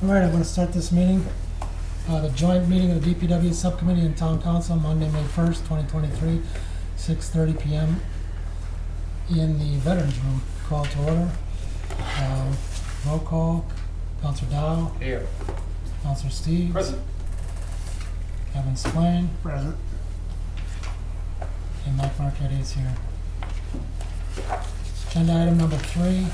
All right, I'm going to start this meeting. The joint meeting of the D.P.W Subcommittee and Town Council, Monday, May 1st, 2023, 6:30 p.m. in the Veterans Room. Call to order. Roll call. Councilor Dow. Here. Councilor Steves. Present. Kevin Splain. Present. And Mike Marquetti is here. Agenda item number 3.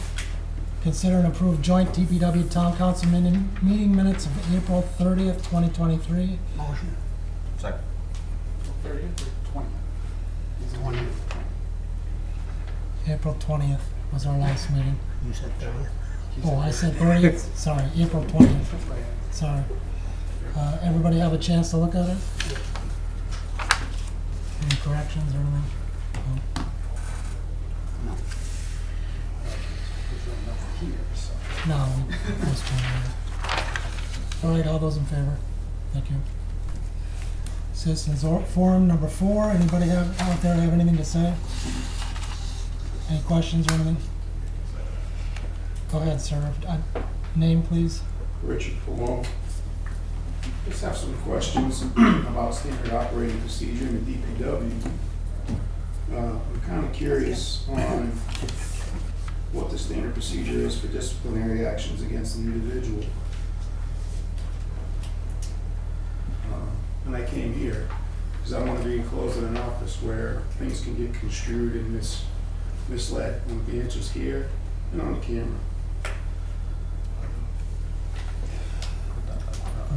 Consider and approve joint DPW Town Council meeting minutes of April 30th, 2023. Motion. Second. 30th or 20th? It's 20. April 20th was our last meeting. You said 30th. Oh, I said 30th. Sorry, April 20th. Sorry. Everybody have a chance to look at it? Any corrections or anything? No. No. There's nothing here, so. No, we postponed it. All right, all those in favor? Thank you. Citizens Forum number 4. Anybody out there have anything to say? Any questions or anything? Go ahead, sir. Name, please. Richard Palone. Just have some questions about standard operating procedure in the D.P.W. I'm kind of curious on what the standard procedure is for disciplinary actions against an individual. And I came here because I want to be enclosed in an office where things can get construed and misled. I want the answers here and on the camera.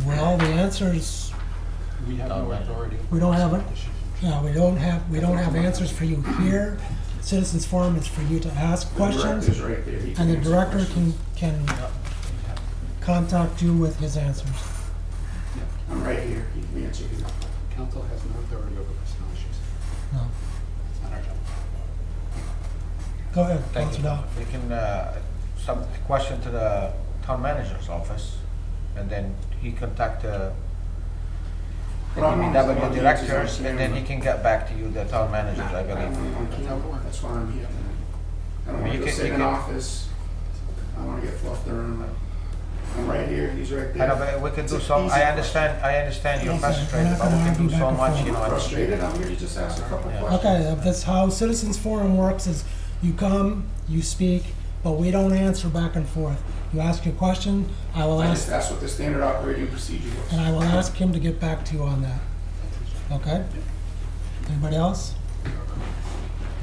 Well, the answers, We have no authority. we don't have it. Yeah, we don't have answers for you here. Citizens Forum is for you to ask The questions, director's right there. He and the answer director questions. can contact you with his answers. I'm right here. He can answer you. Council has no authority over personnel issues. No. It's not our job. Go ahead, Thank Councilor Dow. you. You can, some question to the town manager's office, and then he contact the Problem is, I want DPW the directors, answers on and then he camera. can get back to you, the town managers, I I don't believe. want it on camera. That's why I'm here. I don't I mean, want you to can- sit you in an can- office. I want to get fluffed around. I'm right here. He's right there. I know, but we can do It's some, an I easy understand you're Yes, sir. We're frustrated, not but we gonna can argue do so back and much, forth. you know. I'm and- frustrated. I'm here to just ask a couple Yeah. questions. Okay, that's how Citizens Forum works, is you come, you speak, but we don't answer back and forth. You ask your question, I will I just ask, asked what the standard operating procedure was. and I will ask him to get back to you on that. Okay? Anybody else?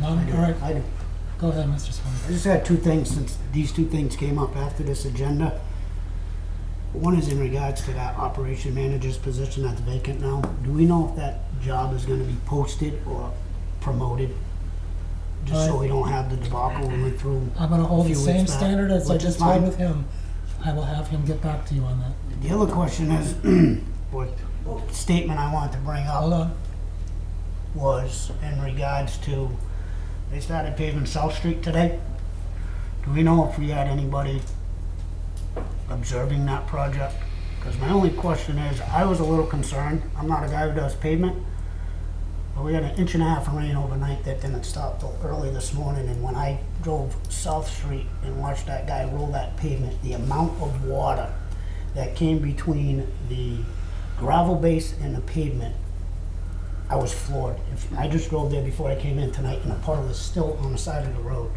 None? All right, I do. go ahead, Mr. I Swan. just had two things, since these two things came up after this agenda. One is in regards to that operation manager's position that's vacant now. Do we know if that job is gonna be posted or promoted? Just so we don't have the debacle we went through. I'm gonna hold the few same weeks back, standard as I which is just had fine. with him. I will have him get back to you on that. The other question is, what statement I wanted to bring up. Hold on. Was in regards to, they started paving South Street today. Do we know if we had anybody observing that project? Because my only question is, I was a little concerned, I'm not a guy who does pavement, but we had 1.5 inches of rain overnight that didn't stop till early this morning, and when I drove South Street and watched that guy roll that pavement, the amount of water that came between the gravel base and the pavement, I was floored. I just drove there before I came in tonight, and the puddle is still on the side of the road.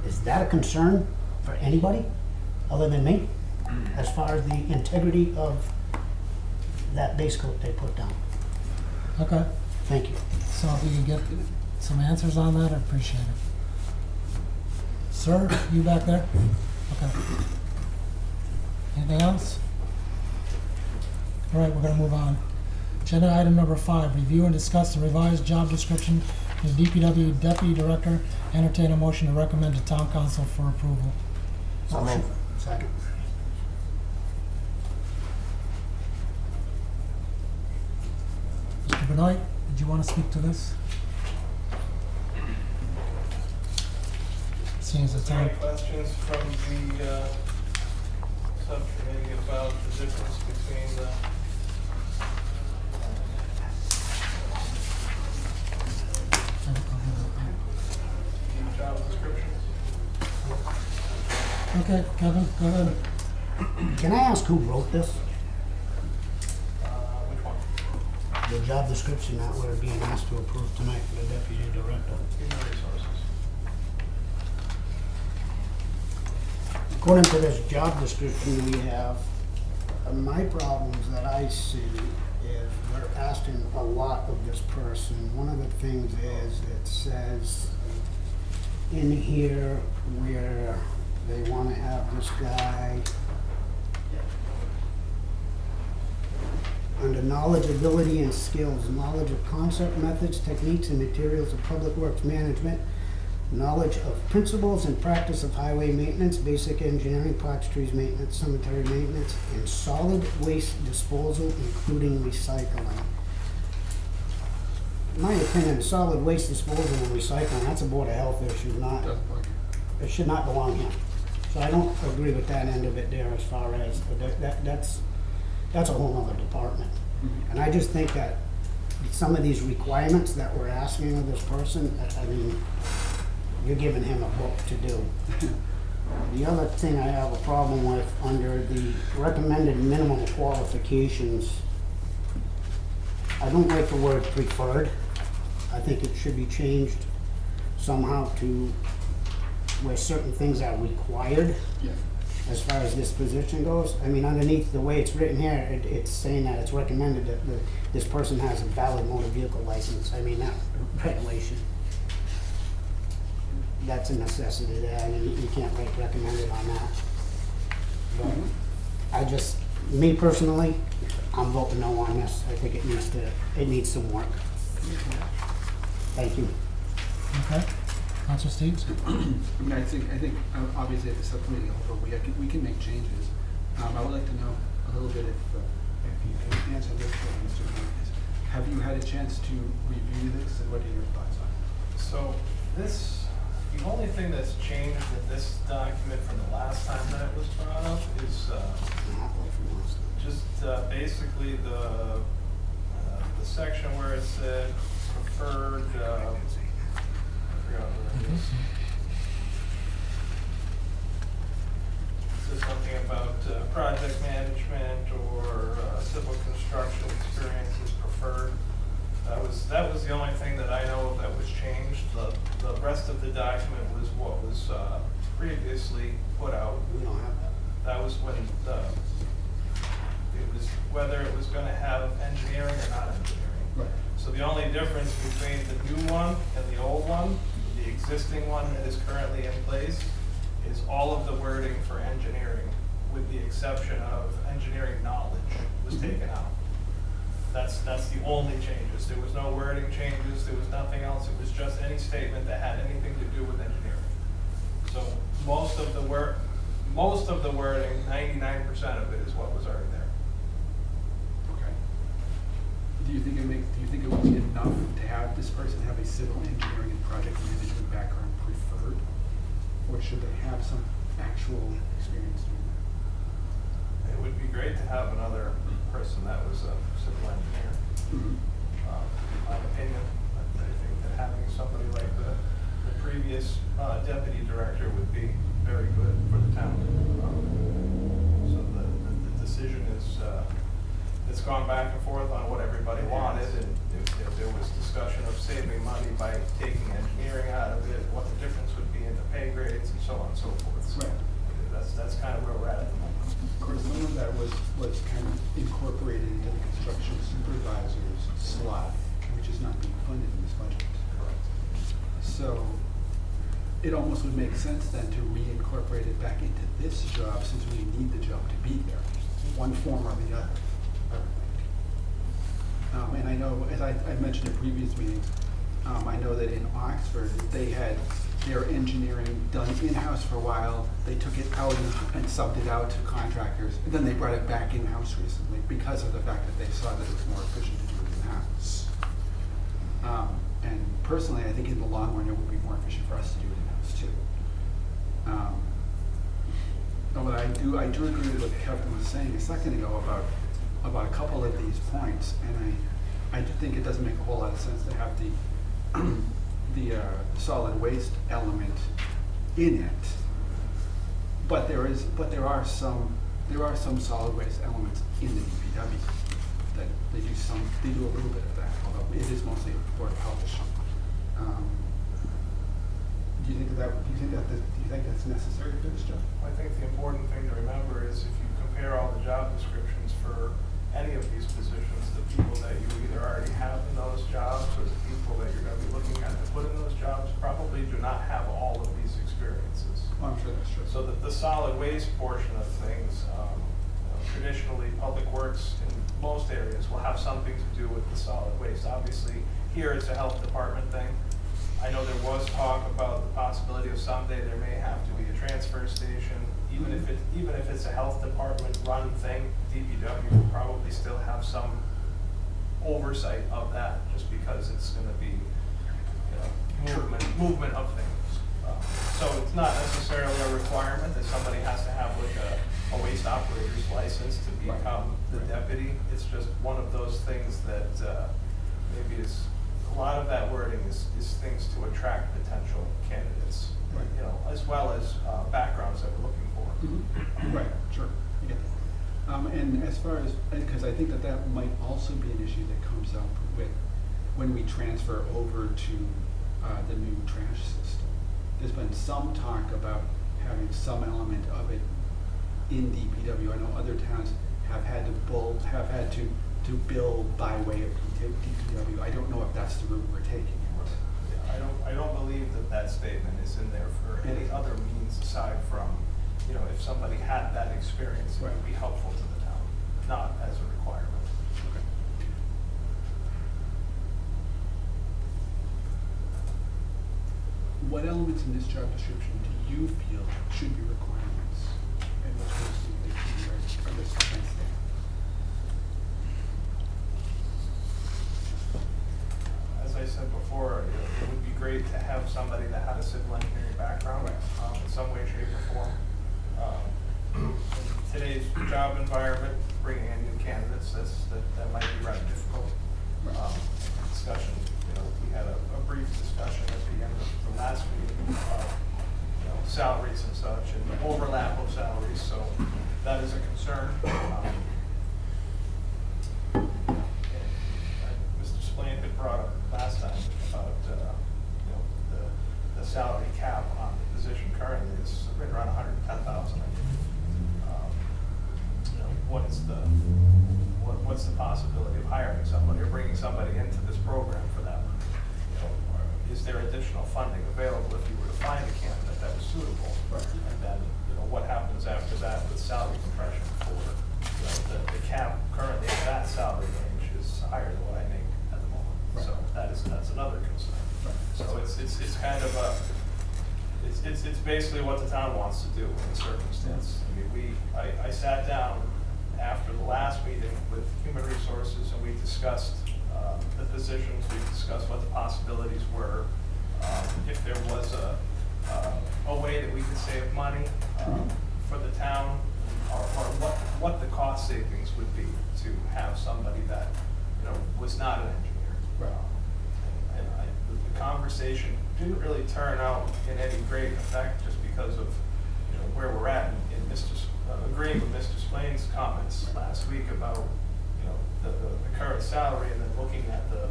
Is that a concern for anybody other than me, as far as the integrity of that base coat they put down? Okay, Thank you. so if you can get some answers on that, I appreciate it. Sir, you back there? Okay. Anything else? All right, we're gonna move on. Agenda item number 5, review and discuss the revised job description for the DPW Deputy Director. Entertain a motion to recommend to Town Council for approval. Motion. Second. Mr. Benoit, did you want to speak to this? Seeing as it's on. Any questions from the subcommittee about the difference between the job descriptions? Okay, Kevin, go ahead. Can I ask who wrote this? Which one? The job description that we're being asked to approve tonight for the deputy director. Human resources. According to this job description we have, my problems that I see is we're asking a lot of this person. One of the things is it says in here where they want to have this guy under knowledge, ability, and skills, knowledge of concept, methods, techniques, and materials of public works management, knowledge of principles and practice of highway maintenance, basic engineering, parks, trees maintenance, cemetery maintenance, and solid waste disposal, including recycling. In my opinion, solid waste disposal and recycling, that's a Board of Health issue, not, it should not belong here. So I don't agree with that end of it there as far as, that's a whole nother department. And I just think that some of these requirements that we're asking of this person, I mean, you're giving him a book to do. The other thing I have a problem with, under the recommended minimum qualifications, I don't like the word preferred. I think it should be changed somehow to where certain things are required Yeah. as far as this position goes. I mean, underneath the way it's written here, it's saying that it's recommended that this person has a valid motor vehicle license. I mean, that regulation, that's a necessity there. I mean, you can't write recommended on that. But I just, me personally, I'm voting no on this. I think it needs some work. Thank you. Okay. Council Steves? I mean, I think obviously at the subcommittee level, we can make changes. I would like to know a little bit if you can answer this for Mr. Martinez. Have you had a chance to review this, and what are your thoughts on it? So this, the only thing that's changed in this document from the last time that it was brought up is just basically the section where it said preferred, I forgot what it is. It says something about project management or civil construction experience is preferred. That was the only thing that I know of that was changed. The rest of the document was what was previously put out. We don't have that. That was when it was whether it was gonna have engineering or not engineering. Right. So the only difference between the new one and the old one, the existing one that is currently in place, is all of the wording for engineering, with the exception of engineering knowledge, was taken out. That's the only changes. There was no wording changes, there was nothing else. It was just any statement that had anything to do with engineering. So most of the wording, 99% of it is what was already there. Okay. Do you think it would be enough to have this person have a civil engineering and project management background preferred? Or should they have some actual experience doing that? It would be great to have another person that was a civil engineer. Mm-hmm. In my opinion, I think that having somebody like the previous deputy director would be very good for the town. So the decision is, it's gone back and forth on what everybody wanted, and if there was discussion of saving money by taking engineering out of it, what the difference would be in the pay grades and so on and so forth. So Right. that's kind of where we're at the moment. Of course, some of that was kind of incorporated into the construction supervisor's slot, which is not being funded in this budget. So it almost would make sense then to reincorporate it back into this job, since we need the job to be there, one form or the other. And I know, as I mentioned in previous meetings, I know that in Oxford, they had their engineering done in-house for a while. They took it out and subbed it out to contractors, and then they brought it back in-house recently because of the fact that they saw that it was more efficient to do it in-house. And personally, I think in the long run, it would be more efficient for us to do it in-house too. But I do agree with what Kevin was saying a second ago about a couple of these points, and I do think it doesn't make a whole lot of sense to have the solid waste element in it. But there are some there are some solid waste elements in the DPW that they do a little bit of that, although it is mostly Board of Health issue. Do you think that's necessary for this job? I think the important thing to remember is if you compare all the job descriptions for any of these positions, the people that you either already have in those jobs or the people that you're going to be looking at to put in those jobs probably do not have all of these experiences. Oh, I'm sure that's true. So that the solid waste portion of things, traditionally, Public Works in most areas will have something to do with the solid waste. Obviously, here it's a health department thing. I know there was talk about the possibility of someday there may have to be a transfer station. Even if it's a health department run thing, DPW will probably still have some oversight of that, just because it's going to be, movement of things. So it's not necessarily a requirement that somebody has to have like a waste operator's license to become the deputy. It's just one of those things that maybe is, a lot of that wording is things to attract potential candidates, as well as backgrounds that we're looking for. Mm-hmm. Right, sure, I get that. And as far as, because I think that might also be an issue that comes up with when we transfer over to the new trash system. There's been some talk about having some element of it in DPW. I know other towns have had to bill by way of DPW. I don't know if that's the route we're taking. Yeah, I don't believe that statement is in there for any other means aside from, if somebody had that experience, it would be helpful to the town, not as a requirement. Okay. What elements in this job description do you feel should be requirements? And which ones do you think should be are listed against that? As I said before, it would be great to have somebody that had a civil engineering background in some way, shape, or form. In today's job environment, bringing in new candidates, that might be rather difficult. Discussion, we had a brief discussion at the end of the last meeting about salaries and such, and the overlap of salaries, so that is a concern. And Mr. Spillane had brought up last time about the salary cap on the position currently is right around 110,000. What's the possibility of hiring somebody or bringing somebody into this program for that? Is there additional funding available if you were to find a candidate that was suitable? And then, what happens after that with salary compression for, the cap currently at that salary range is higher than what I make at the moment. So that's another concern. So it's kind of it's basically what the town wants to do in the circumstance. I mean, I sat down after the last meeting with Human Resources and we discussed the positions, we discussed what the possibilities were, if there was a way that we could save money for the town, or what the cost savings would be to have somebody that was not an engineer. And the conversation didn't really turn out in any great effect, just because of where we're at in agreeing with Mr. Splain's comments last week about the current salary, and then looking at the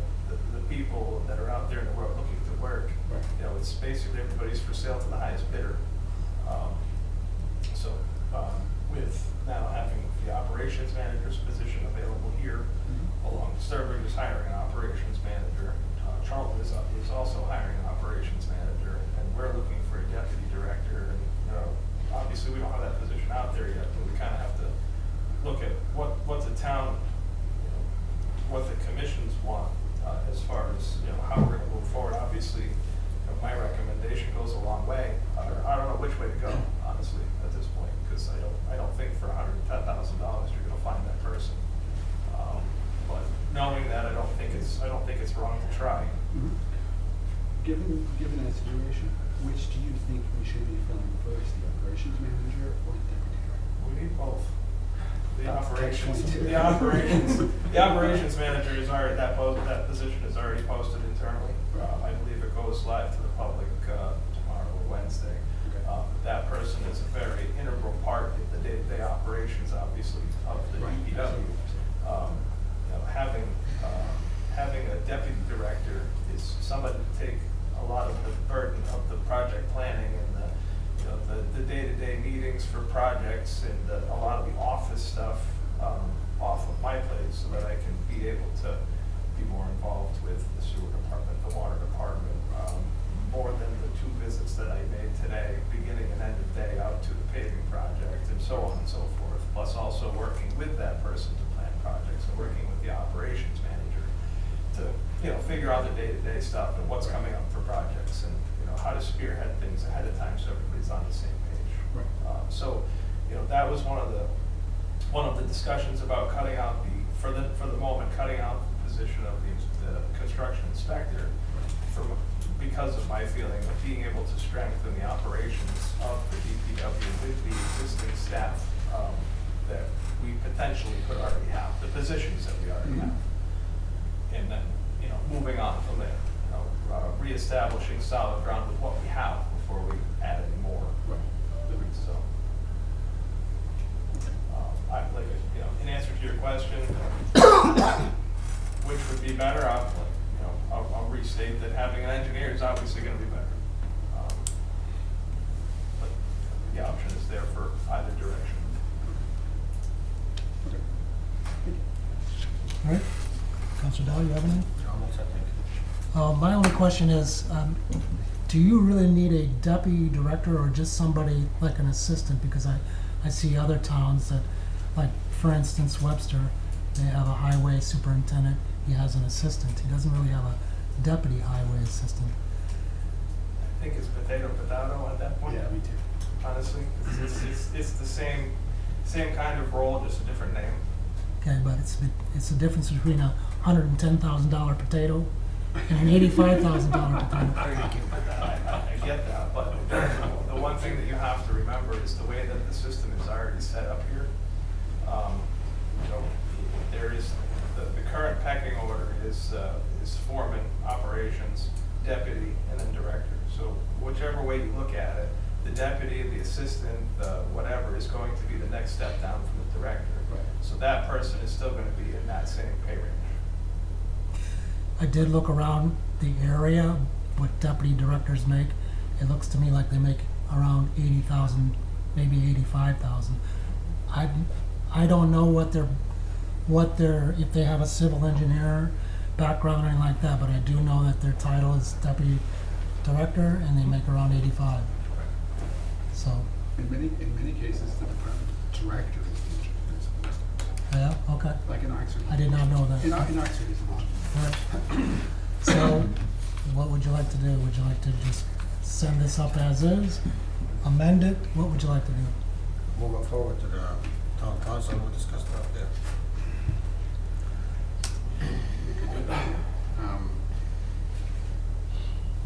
people that are out there in the world looking to work. It's basically everybody's for sale to the highest bidder. With now having the operations manager's position available here, along with Sturberg is hiring an operations manager, Charlton is also hiring an operations manager, and we're looking for a deputy director. And obviously we don't have that position out there yet, but we kind of have to look at what the town, what the commissions want as far as how we're going to move forward. Obviously, my recommendation goes a long way. I don't know which way to go, honestly, at this point, because I don't think for $110,000 you're going to find that person. But knowing that, I don't think it's wrong to try. Mm-hmm. Given that situation, which do you think we should be filling first, the operations manager or the deputy director? We need both. The Catch-22. operations manager is already, that position is already posted internally. I believe it goes live to the public tomorrow or Wednesday. That person is a very integral part of the day-to-day day-to-day operations, obviously, of the Right. DPW. Having a deputy director is somebody to take a lot of the burden of the project planning and the day-to-day meetings for projects and a lot of the office stuff off of my plate, so that I can be able to be more involved with the sewer department, the water department, more than the 2 visits that I made today, beginning and end of day out to the paving project and so on and so forth. Plus also working with that person to plan projects and working with the operations manager to, figure out the day-to-day stuff and what's coming up for projects and, how to spearhead things ahead of time so everybody's on the same page. Right. So, that was one of the discussions about cutting out for the moment, cutting out the position of the construction inspector because of my feeling of being able to strengthen the operations of the DPW with the existing staff that we potentially could already have, the positions that we already have. And then, moving on from there, reestablishing solid ground with what we have before we add any more. Right. So, in answer to your question, which would be better, I'll restate that having an engineer is obviously going to be better. But the option is there for either direction. All right, Councilor Dow, you have anything? Almost, I think. My only question is, do you really need a deputy director or just somebody like an assistant? Because I see other towns that, like for instance Webster, they have a highway superintendent, he has an assistant. He doesn't really have a deputy highway assistant. I think it's potato at that point. Yeah, me too. Honestly, it's the same kind of role, just a different name. Okay, but it's the difference between a $110,000 potato and an $85,000 potato. I get that, but the one thing that you have to remember is the way that the system is already set up here. There is the current pecking order is foreman, operations, deputy, and then director. So whichever way you look at it, the deputy, the assistant, whatever is going to be the next step down from the director. Right. So that person is still going to be in that same pay range. I did look around the area, what deputy directors make. It looks to me like they make around 80,000, maybe 85,000. I don't know what their if they have a civil engineer background or anything like that, but I do know that their title is deputy director and they make around 85. So In many cases, the department director is yeah, okay. like in Oxford. I did not know that. In Oxford is not. Right. So, what would you like to do? Would you like to just send this up as is, amend it? What would you like to do? Move it forward to the town council, we'll discuss that there. We could do that.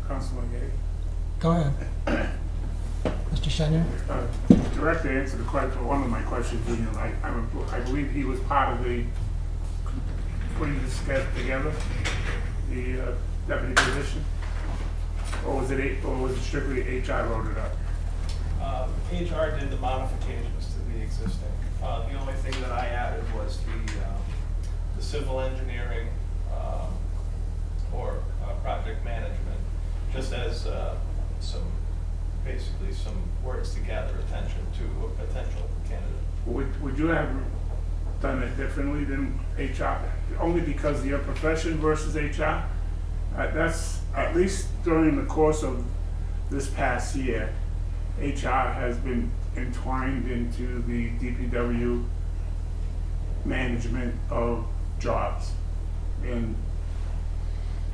Councilman Gay. Go ahead. Mr. Shenier? Director answered one of my questions. I believe he was part of the putting this together, the deputy position, or was it strictly HR wrote it up? HR did the modifications to the existing. The only thing that I added was the civil engineering or project management, just as basically some words to gather attention to a potential candidate. Would you have done it differently than HR? Only because of your profession versus HR? That's, at least during the course of this past year, HR has been entwined into the DPW management of jobs. And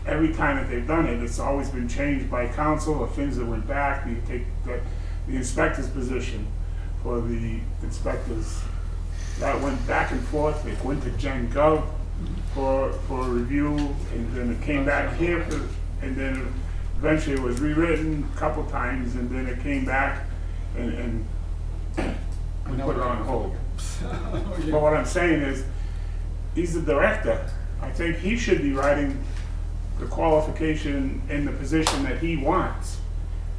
every time that they've done it, it's always been changed by council or things that went back. You take the inspector's position for the inspectors. That went back and forth. It went to Gen Gov for review, and then it came back here, and then eventually it was rewritten a couple times, and then it came back and we put it on hold. But what I'm saying is, he's the director. I think he should be writing the qualification in the position that he wants.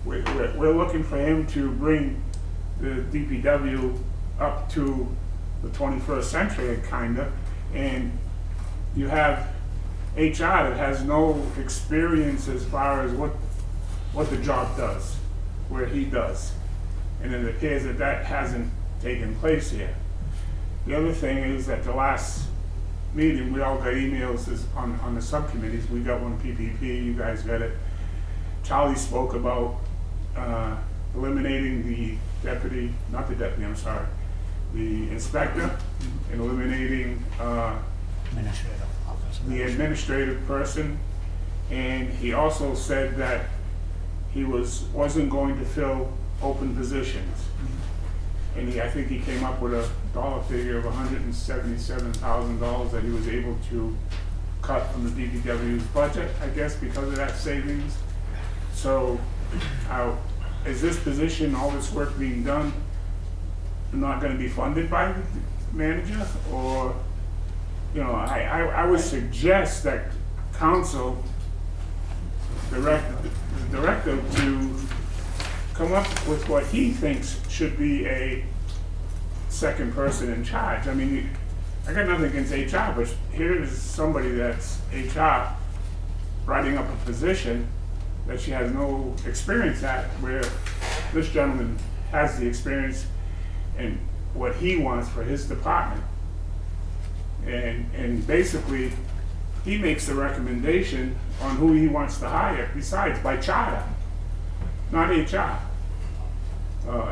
We're looking for him to bring the DPW up to the 21st century, kinda, and you have HR that has no experience as far as what the job does, where he does. And it appears that that hasn't taken place here. The other thing is at the last meeting, we all got emails on the subcommittees. We got one PPP, you guys got it. Charlie spoke about eliminating the inspector, and eliminating Administrative office. the administrative person. And he also said that he wasn't going to fill open positions. And I think he came up with a dollar figure of $177,000 that he was able to cut from the D.P.W's budget, I guess, because of that savings. So, is this position, all this work being done, not gonna be funded by the manager? Or, I would suggest that council direct the director to come up with what he thinks should be a second person in charge. I mean, I got nothing against HR, but here is somebody that's HR writing up a position that she has no experience at, where this gentleman has the experience and what he wants for his department. And basically, he makes the recommendation on who he wants to hire, besides by charter, not HR.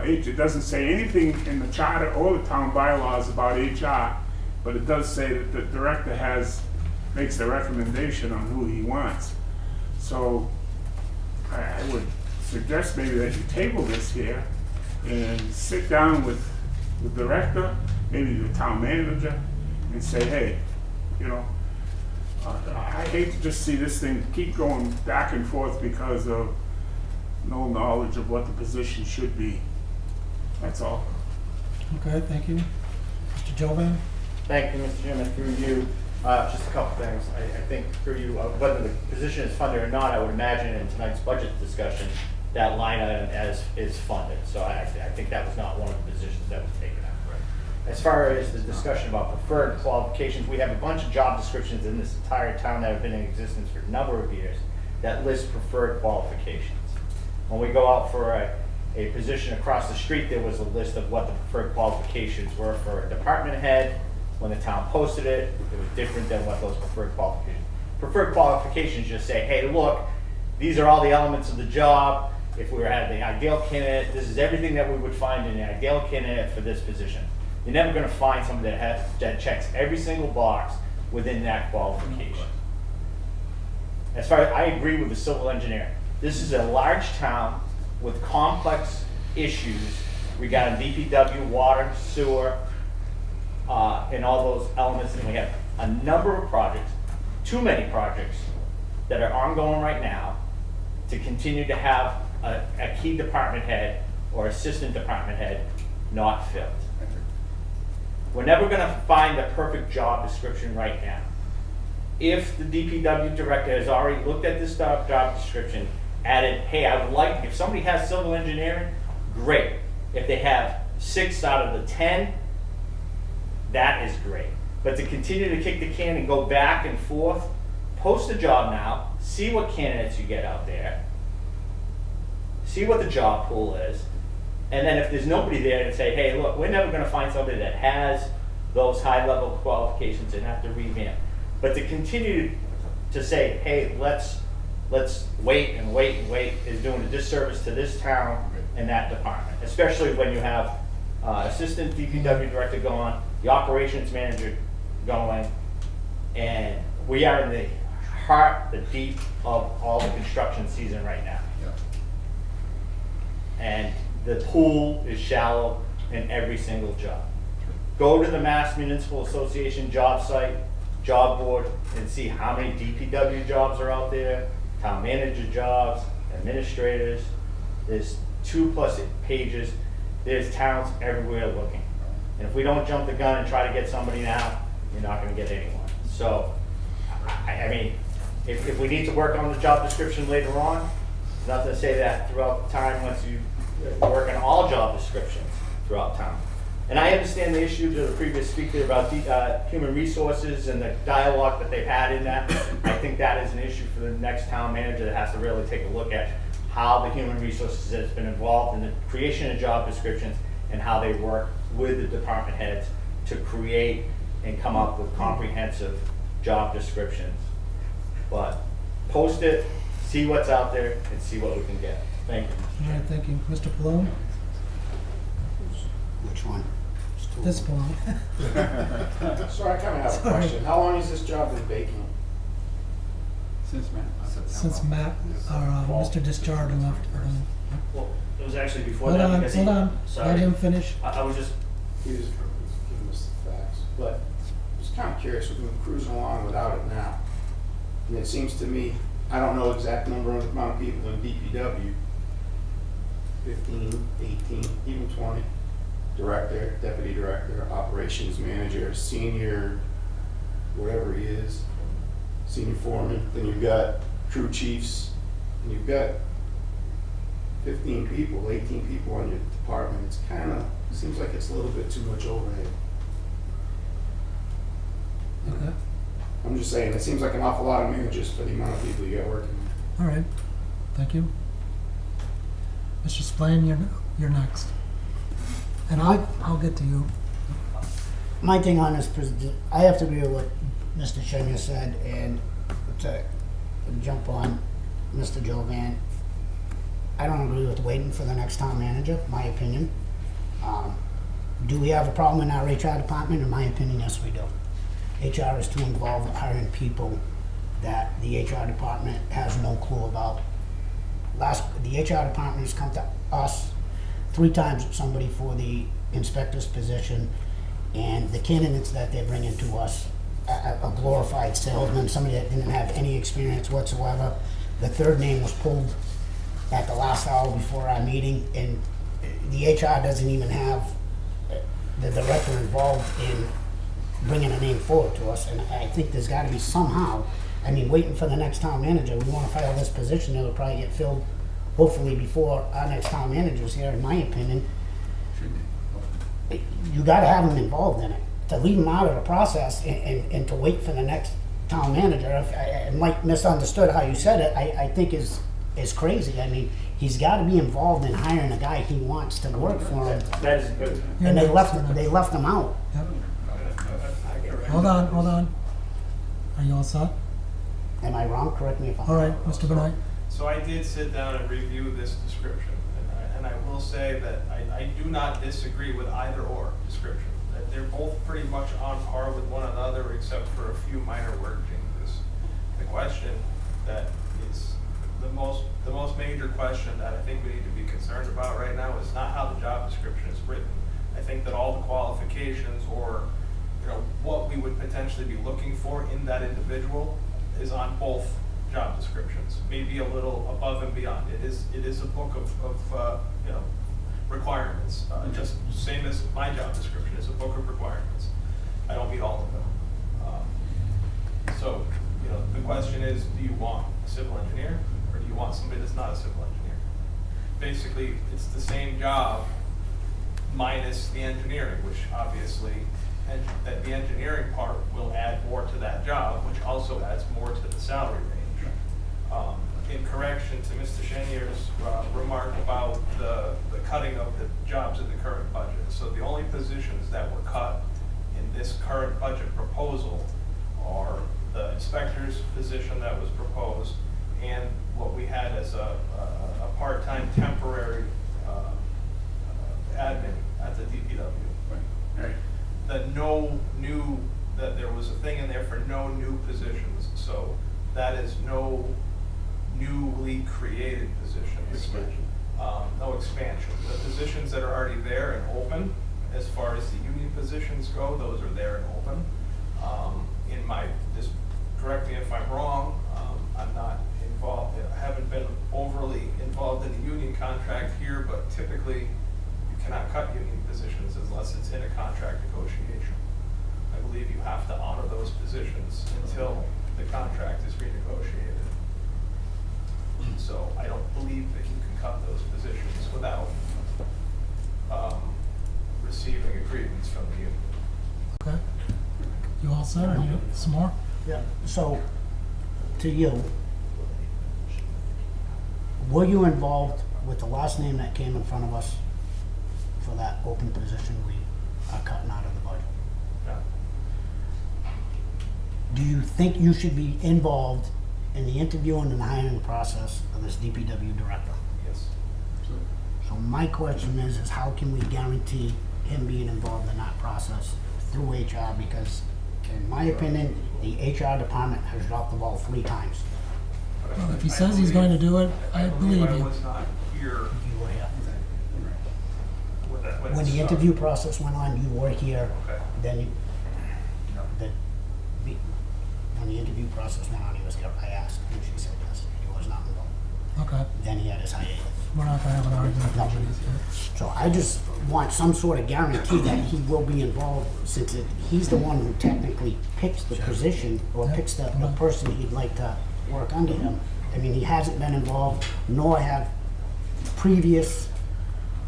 It doesn't say anything in the charter or the town bylaws about HR, but it does say that the director makes the recommendation on who he wants. So I would suggest maybe that you table this here and sit down with the director, maybe the town manager, and say, hey, I hate to just see this thing keep going back and forth because of no knowledge of what the position should be. That's all. Okay, thank you. Mr. Jovan? Thank you, Mr. Chairman. Through you, just a couple things. I think through you, whether the position is funded or not, I would imagine in tonight's budget discussion, that line item is funded. So I think that was not one of the positions that was taken out. As far as the discussion about preferred qualifications, we have a bunch of job descriptions in this entire town that have been in existence for a number of years that list preferred qualifications. When we go out for a position across the street, there was a list of what the preferred qualifications were for a department head. When the town posted it, it was different than what those preferred qualifications. Preferred qualifications just say, hey, look, these are all the elements of the job. If we were at the ideal candidate, this is everything that we would find in the ideal candidate for this position. You're never going to find somebody that checks every single box within that qualification. As far as I agree with the civil engineer, this is a large town with complex issues regarding D.P.W, water, sewer, and all those elements. And we have a number of projects, too many projects, that are ongoing right now to continue to have a key department head or assistant department head not filled. We're never going to find the perfect job description right now. If the D.P.W director has already looked at this job description, added, hey, I would like, if somebody has civil engineering, great. If they have 6 out of the 10, that is great. But to continue to kick the can and go back and forth, post the job now, see what candidates you get out there, see what the job pool is, and then if there's nobody there to say, hey, look, we're never going to find somebody that has those high-level qualifications and have to revamp. But to continue to say, hey, let's wait and wait and wait is doing a disservice to this town and that department, especially when you have assistant D.P.W director going, the operations manager going, and we are in the heart, the deep of all the construction season right now. And the pool is shallow in every single job. Go to the Mass Municipal Association job site, job board, and see how many D.P.W jobs are out there, town manager jobs, administrators. There's 2+ pages. There's towns everywhere looking. And if we don't jump the gun and try to get somebody now, you're not going to get anyone. So, I mean, if we need to work on the job description later on, nothing to say that throughout the time once you work on all job descriptions throughout town. And I understand the issue to the previous speaker about the human resources and the dialogue that they've had in that. I think that is an issue for the next town manager that has to really take a look at how the human resources has been involved in the creation of job descriptions and how they work with the department heads to create and come up with comprehensive job descriptions. But post it, see what's out there, and see what we can get. Thank you. All right, thank you. Mr. Palone? Which one? This Palone. So I kind of have a Sorry. question. How long has this job been vacant? Since when? Since Matt, or Mr. Discharge left early. Well, it was actually before Hold that on, because hold on. Sorry. Let him finish. I was just, He was giving us the facts, but I was kind of curious, we've been cruising along without it now. And it seems to me, I don't know exact number of amount of people in DPW, 15, 18, even 20. Director, deputy director, operations manager, senior, whatever he is, senior foreman, then you've got crew chiefs, and you've got 15 people, 18 people on your department. It's kind of, seems like it's a little bit too much overhead. Okay, I'm just saying, it seems like an awful lot of managers for the amount of people you got working there. all right. Thank you. Mr. Splain, you're next. And I'll get to you. My thing on this, I have to agree with what Mr. Shenya said, and to jump on Mr. Jovan, I don't agree with waiting for the next town manager, my opinion. Do we have a problem in our HR department? In my opinion, yes, we do. HR is too involved with hiring people that the HR department has no clue about. The HR department has come to us 3 times with somebody for the inspector's position, and the candidates that they're bringing to us, a glorified salesman, somebody that didn't have any experience whatsoever. The 3rd name was pulled at the last hour before our meeting, and the HR doesn't even have the director involved in bringing a name forward to us, and I think there's gotta be somehow, I mean, waiting for the next town manager, we wanna fill this position, it'll probably get filled hopefully before our next town manager's here, in my opinion. You gotta have them involved in it. To leave them out of the process and to wait for the next town manager, if Mike misunderstood how you said it, I think is crazy. I mean, he's gotta be involved in hiring a guy he wants to work for him. That is good. And they left him out. Yep. Hold on. Are you all set? Am I wrong? Correct me if I'm All wrong. right, Mr. Benoit. So I did sit down and review this description, and I will say that I do not disagree with either or description. That they're both pretty much on par with one another, except for a few minor word changes. The question that is the most major question that I think we need to be concerned about right now is not how the job description is written. I think that all the qualifications or what we would potentially be looking for in that individual is on both job descriptions, maybe a little above and beyond. It is a book of requirements, just same as my job description is a book of requirements. I don't meet all of them. So the question is, do you want a civil engineer or do you want somebody that's not a civil engineer? Basically, it's the same job minus the engineering, which obviously, and that the engineering part will add more to that job, which also adds more to the salary range. In correction to Mr. Chenier's remark about the cutting of the jobs in the current budget. So the only positions that were cut in this current budget proposal are the inspector's position that was proposed and what we had as a part-time temporary admin at the DPW. Right. That there was a thing in there for no new positions, so that is no newly created positions. Expansion. No expansion. The positions that are already there and open, as far as the union positions go, those are there and open. Just correct me if I'm wrong, I'm not involved, I haven't been overly involved in the union contract here, but typically you cannot cut union positions unless it's in a contract negotiation. I believe you have to honor those positions until the contract is renegotiated. So I don't believe that you can cut those positions without receiving a grievance from the union. Okay. You all set, or you, some more? Yeah, so, to you, were you involved with the last name that came in front of us for that open position we are cutting out of the budget? No. Do you think you should be involved in the interviewing and hiring process of this DPW director? Yes. So my question is how can we guarantee him being involved in that process through HR? Because in my opinion, the HR department has dropped the ball 3 times. Well, if he says he's going to do it, I believe I you. was not here You were here. when that, When the started. interview process went on, you were here, Okay. then you, No. when the interview process went on, he was here. I asked, and she said yes, he was not involved. Okay, Then he had his hiatus. we're not gonna have an argument. No. So I just want some sort of guarantee that he will be involved, since he's the one who technically picks the position, or Yeah. picks the person he'd like to work under him. I mean, he hasn't been involved, nor have previous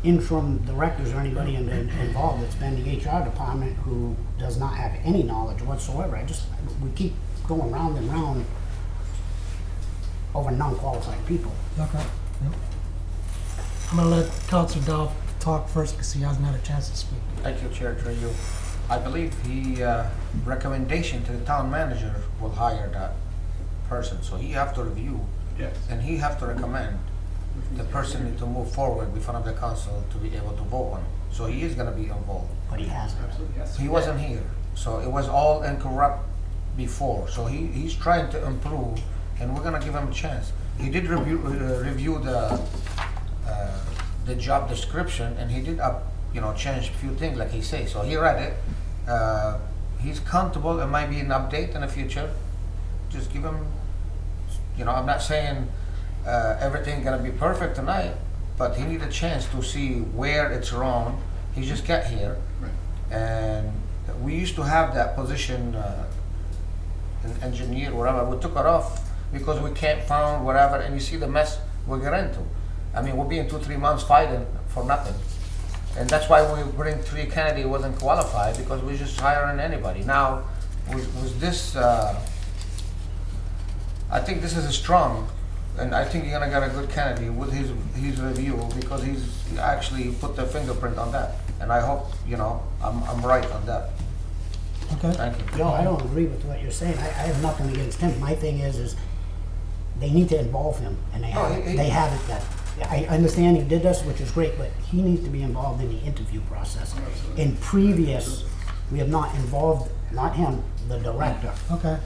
interim directors or anybody involved. It's been the HR department who does not have any knowledge whatsoever. We keep going round and round over non-qualified people. Okay, yep. I'm gonna let Counselor Dow talk first, because he hasn't had a chance to speak. Thank you, Chair, through you. I believe he, recommendation to the town manager will hire that person, so he have to review, Yes. and he have to recommend the person need to move forward in front of the council to be able to vote on it. So he is gonna be involved. But he hasn't. Absolutely, yes. He wasn't here, so it was all incorrupt before, so he's trying to improve, and we're gonna give him a chance. He did review the job description, and he did change a few things, like he say, so he read it. He's comfortable, it might be an update in the future, just give him, I'm not saying everything gonna be perfect tonight, but he need a chance to see where it's wrong. He just got here. Right. And we used to have that position, an engineer, whatever, we took it off because we can't find whatever, and you see the mess we get into. I mean, we'll be in 2-3 months fighting for nothing. And that's why we bring 3 candidates wasn't qualified, because we're just hiring anybody. Now, with this, I think this is a strong, and I think you're gonna get a good candidate with his review, because he's actually put the fingerprint on that. And I hope, I'm right on that. Okay, Thank you. No, I don't agree with what you're saying. I have nothing against him. My thing is they need to involve him, and they No, haven't. he- They haven't done. I understand he did this, which is great, but he needs to be involved in the interview process. In previous, we have not involved, not him, the director. okay,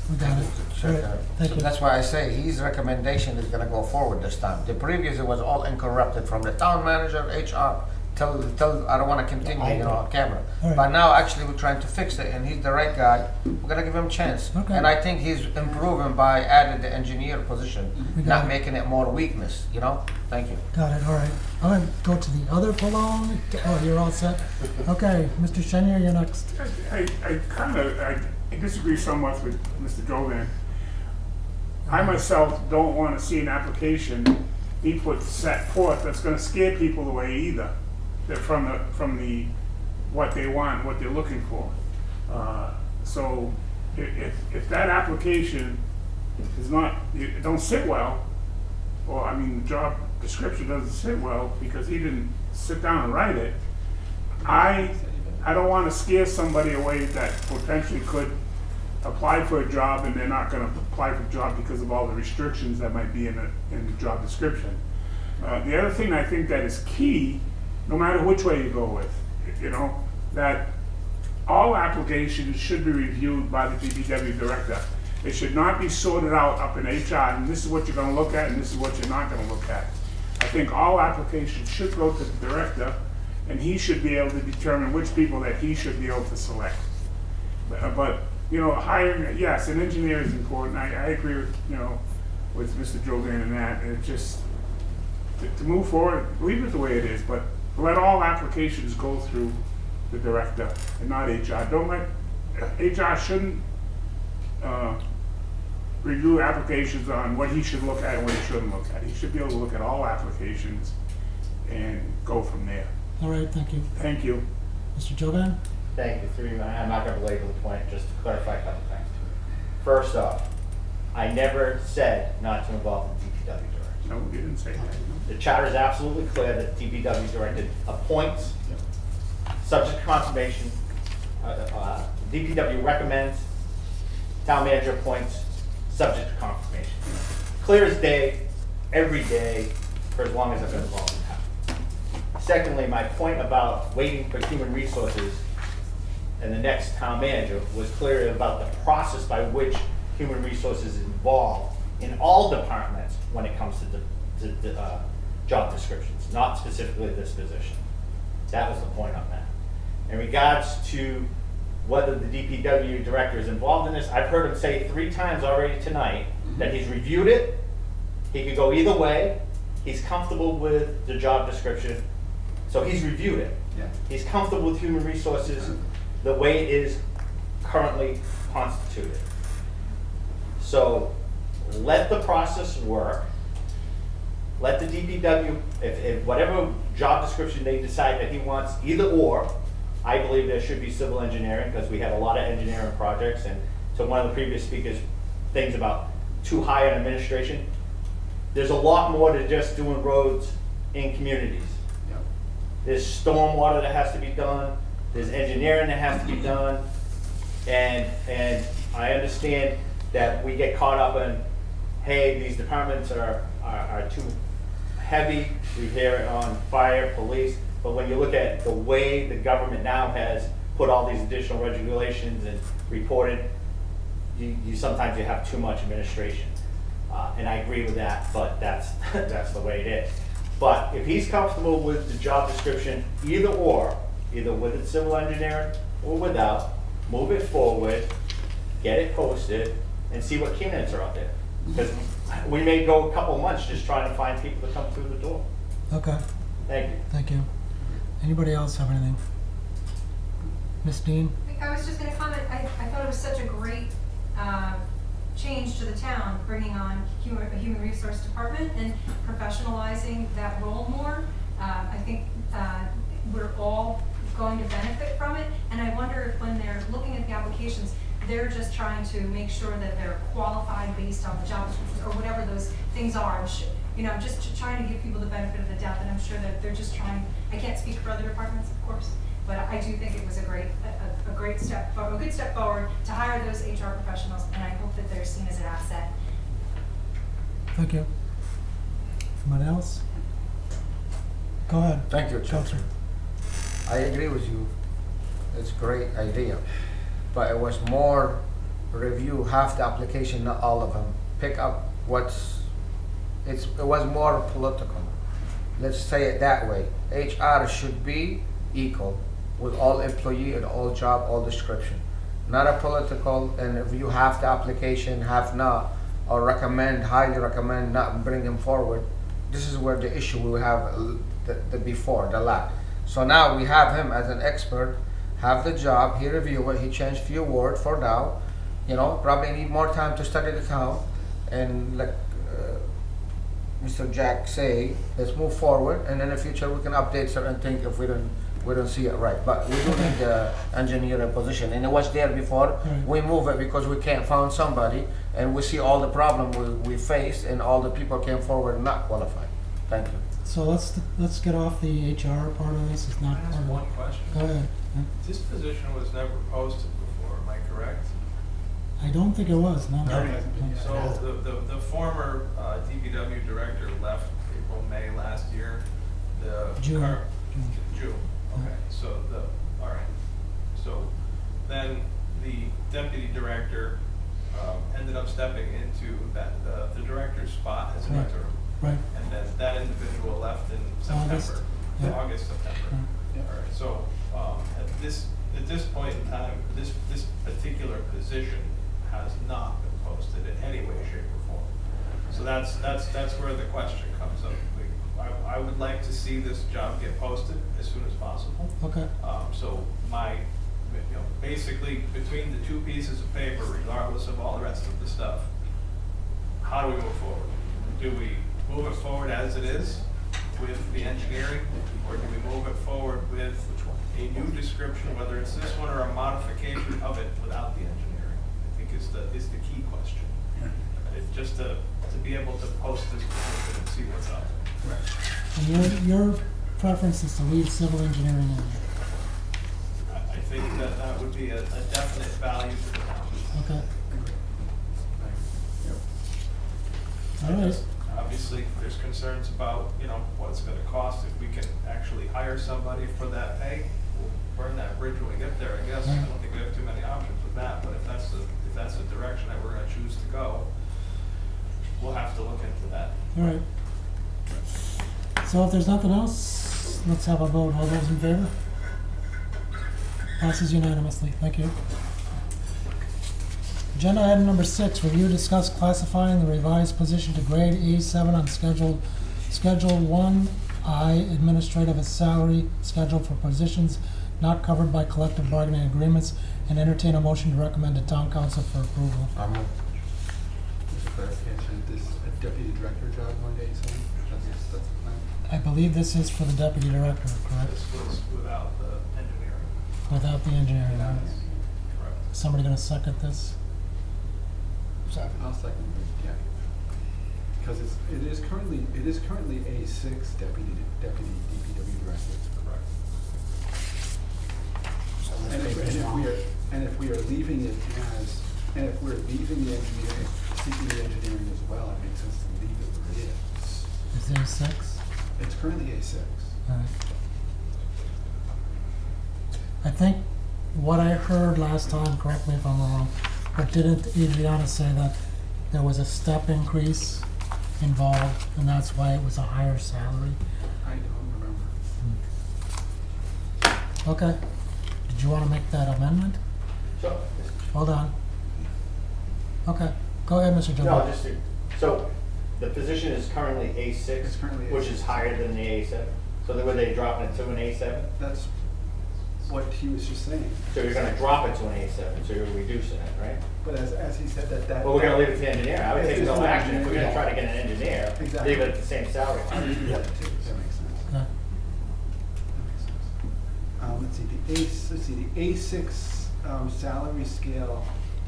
we got it. All right, thank you. That's why I say his recommendation is gonna go forward this time. The previous, it was all incorrupted from the town manager, HR, till I don't wanna continue, on camera. All right. But now, actually, we're trying to fix it, and he's the right guy. We're gonna give him a chance. Okay. And I think he's improving by adding the engineer position, We got not it. making it more weakness, Thank you. Got it, all right. I'm gonna go to the other Palone. Oh, you're all set? Okay, Mr. Shenya, you're next. I disagree somewhat with Mr. Jovan. I myself don't want to see an application he set forth that's gonna scare people away either. That from the what they want, what they're looking for. So if that application is not, it don't sit well, or the job description doesn't sit well because he didn't sit down and write it, I don't want to scare somebody away that potentially could apply for a job and they're not going to apply for a job because of all the restrictions that might be in the job description. The other thing I think that is key, no matter which way you go with, that all applications should be reviewed by the D.P.W director. It should not be sorted out up in HR, and this is what you're gonna look at, and this is what you're not gonna look at. I think all applications should go to the director, and he should be able to determine which people that he should be able to select. But hiring, yes, an engineer is important. I agree with Mr. Jovan and that. It just, to move forward, leave it the way it is, but let all applications go through the director and not HR. Don't let, HR shouldn't review applications on what he should look at and what he shouldn't look at. He should be able to look at all applications and go from there. All right, thank you. Thank you. Mr. Jovan? Thank you, through you, I'm not gonna belabor the point, just to clarify a couple things. First off, I never said not to involve the DPW director. No, we didn't say that. The charter is absolutely clear that DPW director appoints, subject to confirmation, DPW recommends, town manager appoints, subject to confirmation. Clear as day, every day, for as long as I've been involved in town. Secondly, my point about waiting for human resources and the next town manager was clear about the process by which human resources is involved in all departments when it comes to job descriptions, not specifically this position. That was the point on that. In regards to whether the DPW director is involved in this, I've heard him say 3 times already tonight that he's reviewed it, he could go either way, he's comfortable with the job description, so he's reviewed it. Yeah. He's comfortable with human resources the way it is currently constituted. So let the process work. Let the DPW, if whatever job description they decide that he wants, either or, I believe there should be civil engineering, because we have a lot of engineering projects, and so one of the previous speakers, things about too high on administration. There's a lot more to just doing roads in communities. Yep. There's stormwater that has to be done, there's engineering that has to be done, and I understand that we get caught up in, hey, these departments are too heavy. We hear it on fire, police, but when you look at the way the government now has put all these additional regulations and reported, you sometimes you have too much administration. And I agree with that, but that's the way it is. But if he's comfortable with the job description, either or, either with the civil engineering or without, move it forward, get it posted, and see what candidates are out there. Because we may go a couple months just trying to find people to come through the door. Okay, Thank you. thank you. Anybody else have anything? Ms. Dean? I was just gonna comment, I thought it was such a great change to the town, bringing on a human resource department and professionalizing that role more. I think we're all going to benefit from it, and I wonder if when they're looking at the applications, they're just trying to make sure that they're qualified based on the job descriptions or whatever those things are. I'm just trying to give people the benefit of the doubt, and I'm sure that they're just trying. I can't speak for other departments, of course, but I do think it was a great step, a good step forward to hire those HR professionals, and I hope that they're seen as an asset. Thank you. Somebody else? Go ahead. Thank you, Chair. Counselor. I agree with you. It's a great idea. But it was more review half the application, not all of them. Pick up it was more political. Let's say it that way. HR should be equal with all employee and all job, all description. Not a political and review half the application, half not, or highly recommend not bring them forward. This is where the issue we have the lack. So now we have him as an expert, have the job, he review it, he changed few words for now, probably need more time to study the town, and like Mr. Jack say, let's move forward, and in the future we can update certain things if we don't see it right. But we do need the engineering position, and it was there before. We move it because we can't find somebody, and we see all the problem we faced, and all the people came forward not qualified. Thank you. So let's get off the HR part of this. It's not Can I part ask of one it. question? Go ahead. This position was never posted before, am I correct? I don't think it was, no. No, it hasn't been yet. So the former DPW director left April, May last year. June. June, okay, all right. So then the deputy director ended up stepping into the director's spot as an Right. interim. Right. And then that individual left in August. September, Yeah. August, September. Yeah. All right, so at this point in time, this particular position has not been posted in any way, shape, or form. So that's where the question comes up. I would like to see this job get posted as soon as possible. Okay. So basically between the two pieces of paper, regardless of all the rest of the stuff, how do we move forward? Do we move it forward as it is, with the engineering, or do we move it forward with a new description, whether it's this one or a modification of it without the engineering? I think is the key question. Just to be able to post this position and see what's up. And your preference is to leave civil engineering in there? I think that would be a definite value to the town. Okay. All right. Obviously, there's concerns about, what it's gonna cost if we can actually hire somebody for that pay. We'll burn that bridge when we get there, I guess. I don't think we have too many options with that, but if that's the direction that we're gonna choose to go, we'll have to look into that. All right. So if there's nothing else, let's have a vote. All those in favor? Passes unanimously. Thank you. Agenda item number 6, review, discuss classifying the revised position to grade A7 on Schedule 1I administrative as salary schedule for positions not covered by collective bargaining agreements, and entertain a motion to recommend to town council for approval. I'm with. Just a clarification, this a deputy director job one day, so that's the plan? I believe this is for the deputy director, correct? This was without the engineering. Without the engineering. Correct. Somebody gonna second this? I'll second it, yeah. Because it is currently A6 deputy DPW director. Correct. And if we are leaving it as, and if we're leaving the engineering, seeking the engineering as well, it makes sense to leave it where it is. Is there 6? It's currently A6. All right. I think what I heard last time, correct me if I'm wrong, but didn't Adriana say that there was a step increase involved, and that's why it was a higher salary? I don't remember. Okay. Did you want to make that amendment? So, Hold on. Okay. Go ahead, Mr. no, Gilbert. so the position is currently It's A6, currently which A6. is higher than the A7. So then were they dropping it to an A7? That's what he was just saying. So you're gonna drop it to an A7, so you're reducing it, right? But as he said that. Well, we're gonna leave it to the engineer. I would It's take just no an action. If we're engineer, gonna try yeah. to get an engineer, Exactly. leave it at the same salary. I would do that too, that makes sense. Okay. That makes sense. Let's see, the A6 salary scale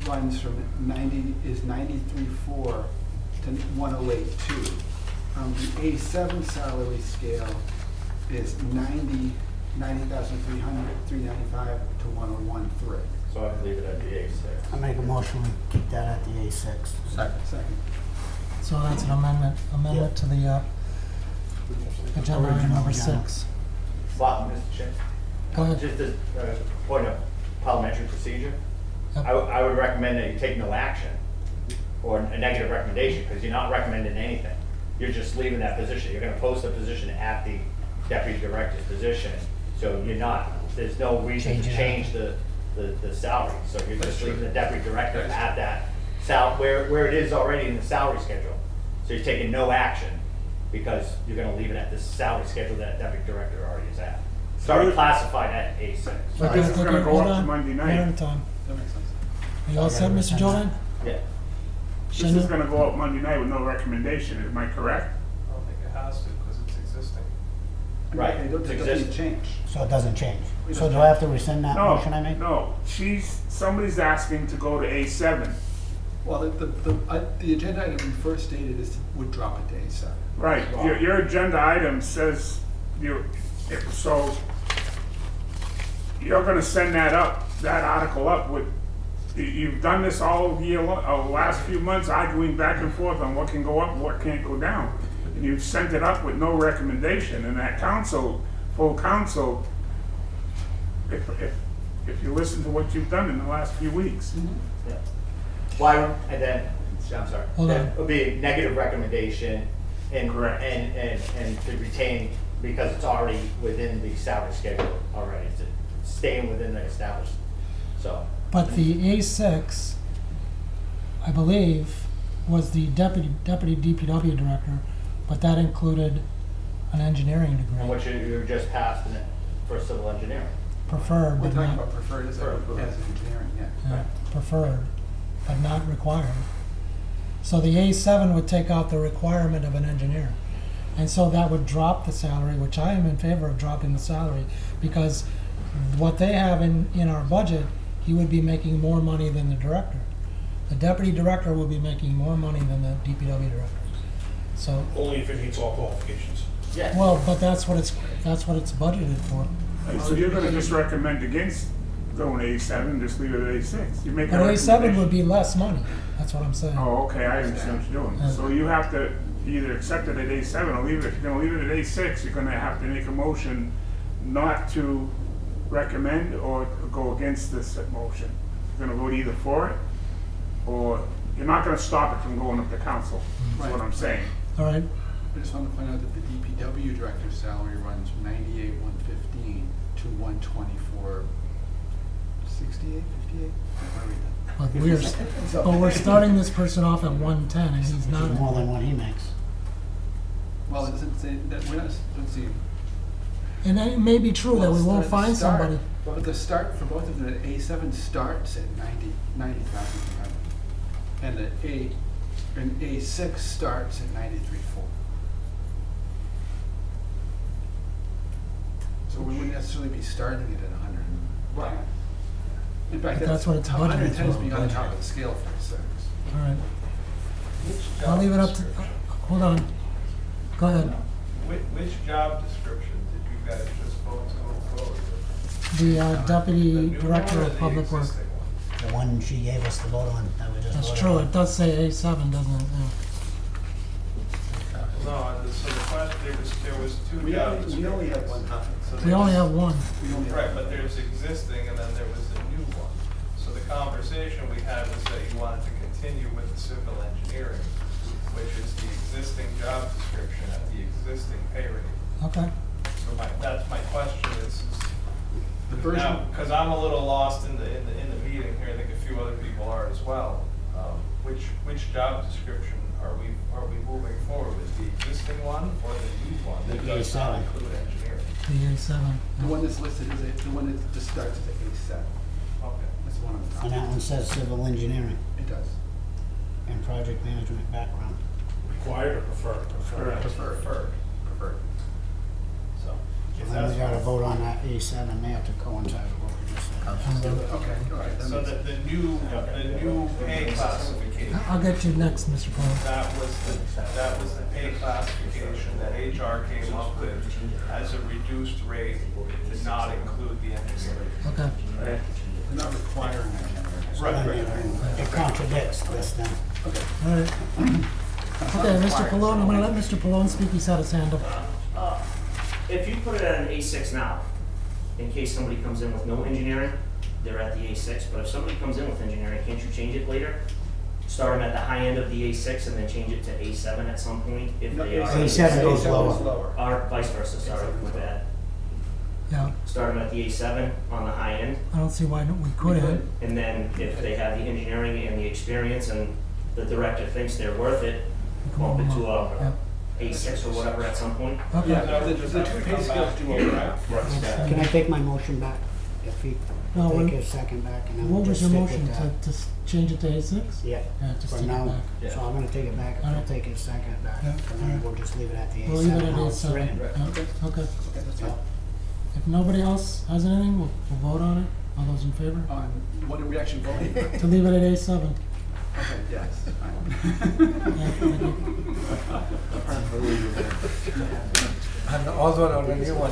runs from 93.4 to 108.2. The A7 salary scale is 90,300, 395 to 101.3. So I'd leave it at the A6. I make a motion, we keep that at the A6. Second. So that's an amendment to the agenda item Original number agenda. 6. Well, Mr. Chair, Go ahead. just a point of parliamentary procedure. Yep. I would recommend that you take no action or a negative recommendation, because you're not recommending anything. You're just leaving that position. You're gonna post a position at the deputy director's position, so there's no reason to change the salary. So you're just leaving the deputy director at that where it is already in the salary schedule. So you're taking no action because you're gonna leave it at the salary schedule that deputy director already is at. It's already classified at A6. So this is gonna go up to Monday One at a night. time. That makes sense. Are you all set, Mr. Jordan? Yeah. This is gonna go up Monday night with no recommendation, am I correct? I don't think it has to, because it's existing. Right, It it's doesn't existing. change. So it doesn't change. So do I have to rescind that motion I made? No, somebody's asking to go to A7. Well, the agenda item we first stated would drop it to A7. Right, your agenda item says so you're gonna send that article up with, you've done this all year, last few months, arguing back and forth on what can go up and what can't go down. And you've sent it up with no recommendation, and that full council, if you listen to what you've done in the last few weeks. Yeah. Why, and then, I'm sorry, Hold then on. it would be a negative recommendation and, Correct. and to retain, because it's already within the salary schedule already, it's staying within the established, so. But the A6, I believe, was the deputy DPW director, but that included an engineering And degree. what you just passed in it for civil engineering. Preferred, We're but talking not, about preferred as engineering, yeah. yeah, preferred, but not required. So the A7 would take out the requirement of an engineer. And so that would drop the salary, which I am in favor of dropping the salary, because what they have in our budget, he would be making more money than the director. The deputy director will be making more money than the DPW director. So, Only if it meets all qualifications. Yeah. well, but that's what it's budgeted for. So you're gonna just recommend against going A7, just leave it at A6? You make a But A7 recommendation. would be less money, that's what I'm saying. Oh, okay, I understand what you're doing. So you have to either accept it at A7 or leave it. If you're gonna leave it at A6, you're gonna have to make a motion not to recommend or go against this motion. You're gonna vote either for it, or you're not gonna stop it from going up to council, is what I'm saying. All right, I just want to point out that the DPW director's salary runs 98,115 to 124, 68, 58? I read that. but we're starting this person off at 110, and he's not. More than what he makes. Well, it doesn't say, that we're not, doesn't see. And that may be true that we won't find somebody. But the start for both of them, the A7 starts at 90,000. And an A6 starts at 93,400. So we wouldn't necessarily be starting it at 100. Right. In fact, But that's what it's budgeted 110 is for. being on top of the scale for a 6. All right, I'll leave it up to, hold on, go ahead. Which job description did you guys just vote to move forward with? The The deputy new director one or of the public works. existing one? The one she gave us to vote on, that we just That's voted true, on. it does say A7, doesn't it? Yeah. No, so the question, there was two We job only- we only have descriptions. one. So We only there's- have one. We only have- Right, but there's existing and then there was a new one. So the conversation we had was that you wanted to continue with the civil engineering, which is the existing job description at the existing pay rate. Okay, So that's my question is The version, because I'm a little lost in the meeting here, I think a few other people are as well. Which job description are we moving forward with, the existing one or the new one that The does not A7. include engineering? the A7. the one that's listed is the one that just starts at A7. Okay. That's the one on the top. And that one says civil engineering It does. and project management background. Required or preferred? Preferred. So. if And then we that's- gotta vote on that A7 there to coincide with what we just said. Okay, all right. that So makes- the new pay classification, I'll get you next, Mr. Paul. that was the pay classification that HR came up with as a reduced rate, did not include the engineering. Okay, They're not requiring engineering. Right. It contradicts this then. all right. Okay, Mr. Pallone, I'm gonna let Mr. Pallone speak, he's had his hand up. If you put it at an A6 now, in case somebody comes in with no engineering, they're at the A6, but if somebody comes in with engineering, can't you change it later? Start them at the high end of the A6 and then change it to A7 at some point if No, they are, A7 goes is lower. or vice versa, sorry, with that. Yeah, Start them at the A7 on the high end, I don't see why we couldn't. and then if they have the engineering and the experience and the director thinks they're worth it, bump it to Yeah. a A6 or whatever at some point. Okay, Yeah, the two pay scales do overlap. Can I take my motion back? If he, No, take we- his second back and then what we'll was just your stick with motion, that. to change it to A6? Yeah, Yeah, just for take it now, back. so I'm gonna take it back, All I'll right. take his second back, Yeah, and all then right. we'll just leave it at the We'll leave it A7 at how it's A7. written. Yeah, Okay. okay. Okay, that's fine. If nobody else has anything, we'll vote on it. All those in favor? On, what are we actually voting on? To leave it at A7. Okay, yes. Yeah, thank you. And the old one or the new one?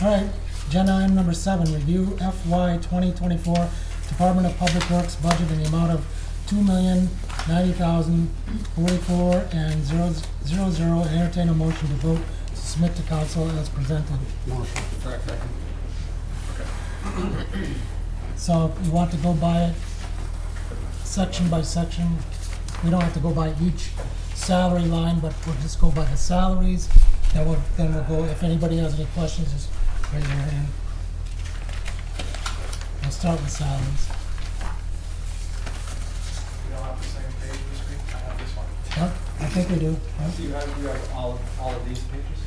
All right, agenda item number 7, review FY 2024 Department of Public Works budget in the amount of $2,090,044 and 000, and entertain a motion to vote to submit to council as presented. Motion. So if you want to go by it section by section, we don't have to go by each salary line, but we'll just go by the salaries. Then we'll go, if anybody has any questions, just raise your hand. We'll start with salaries. We don't have the same page this week, I have this one. Yep, I think we do. Yep. So you have all of these pages?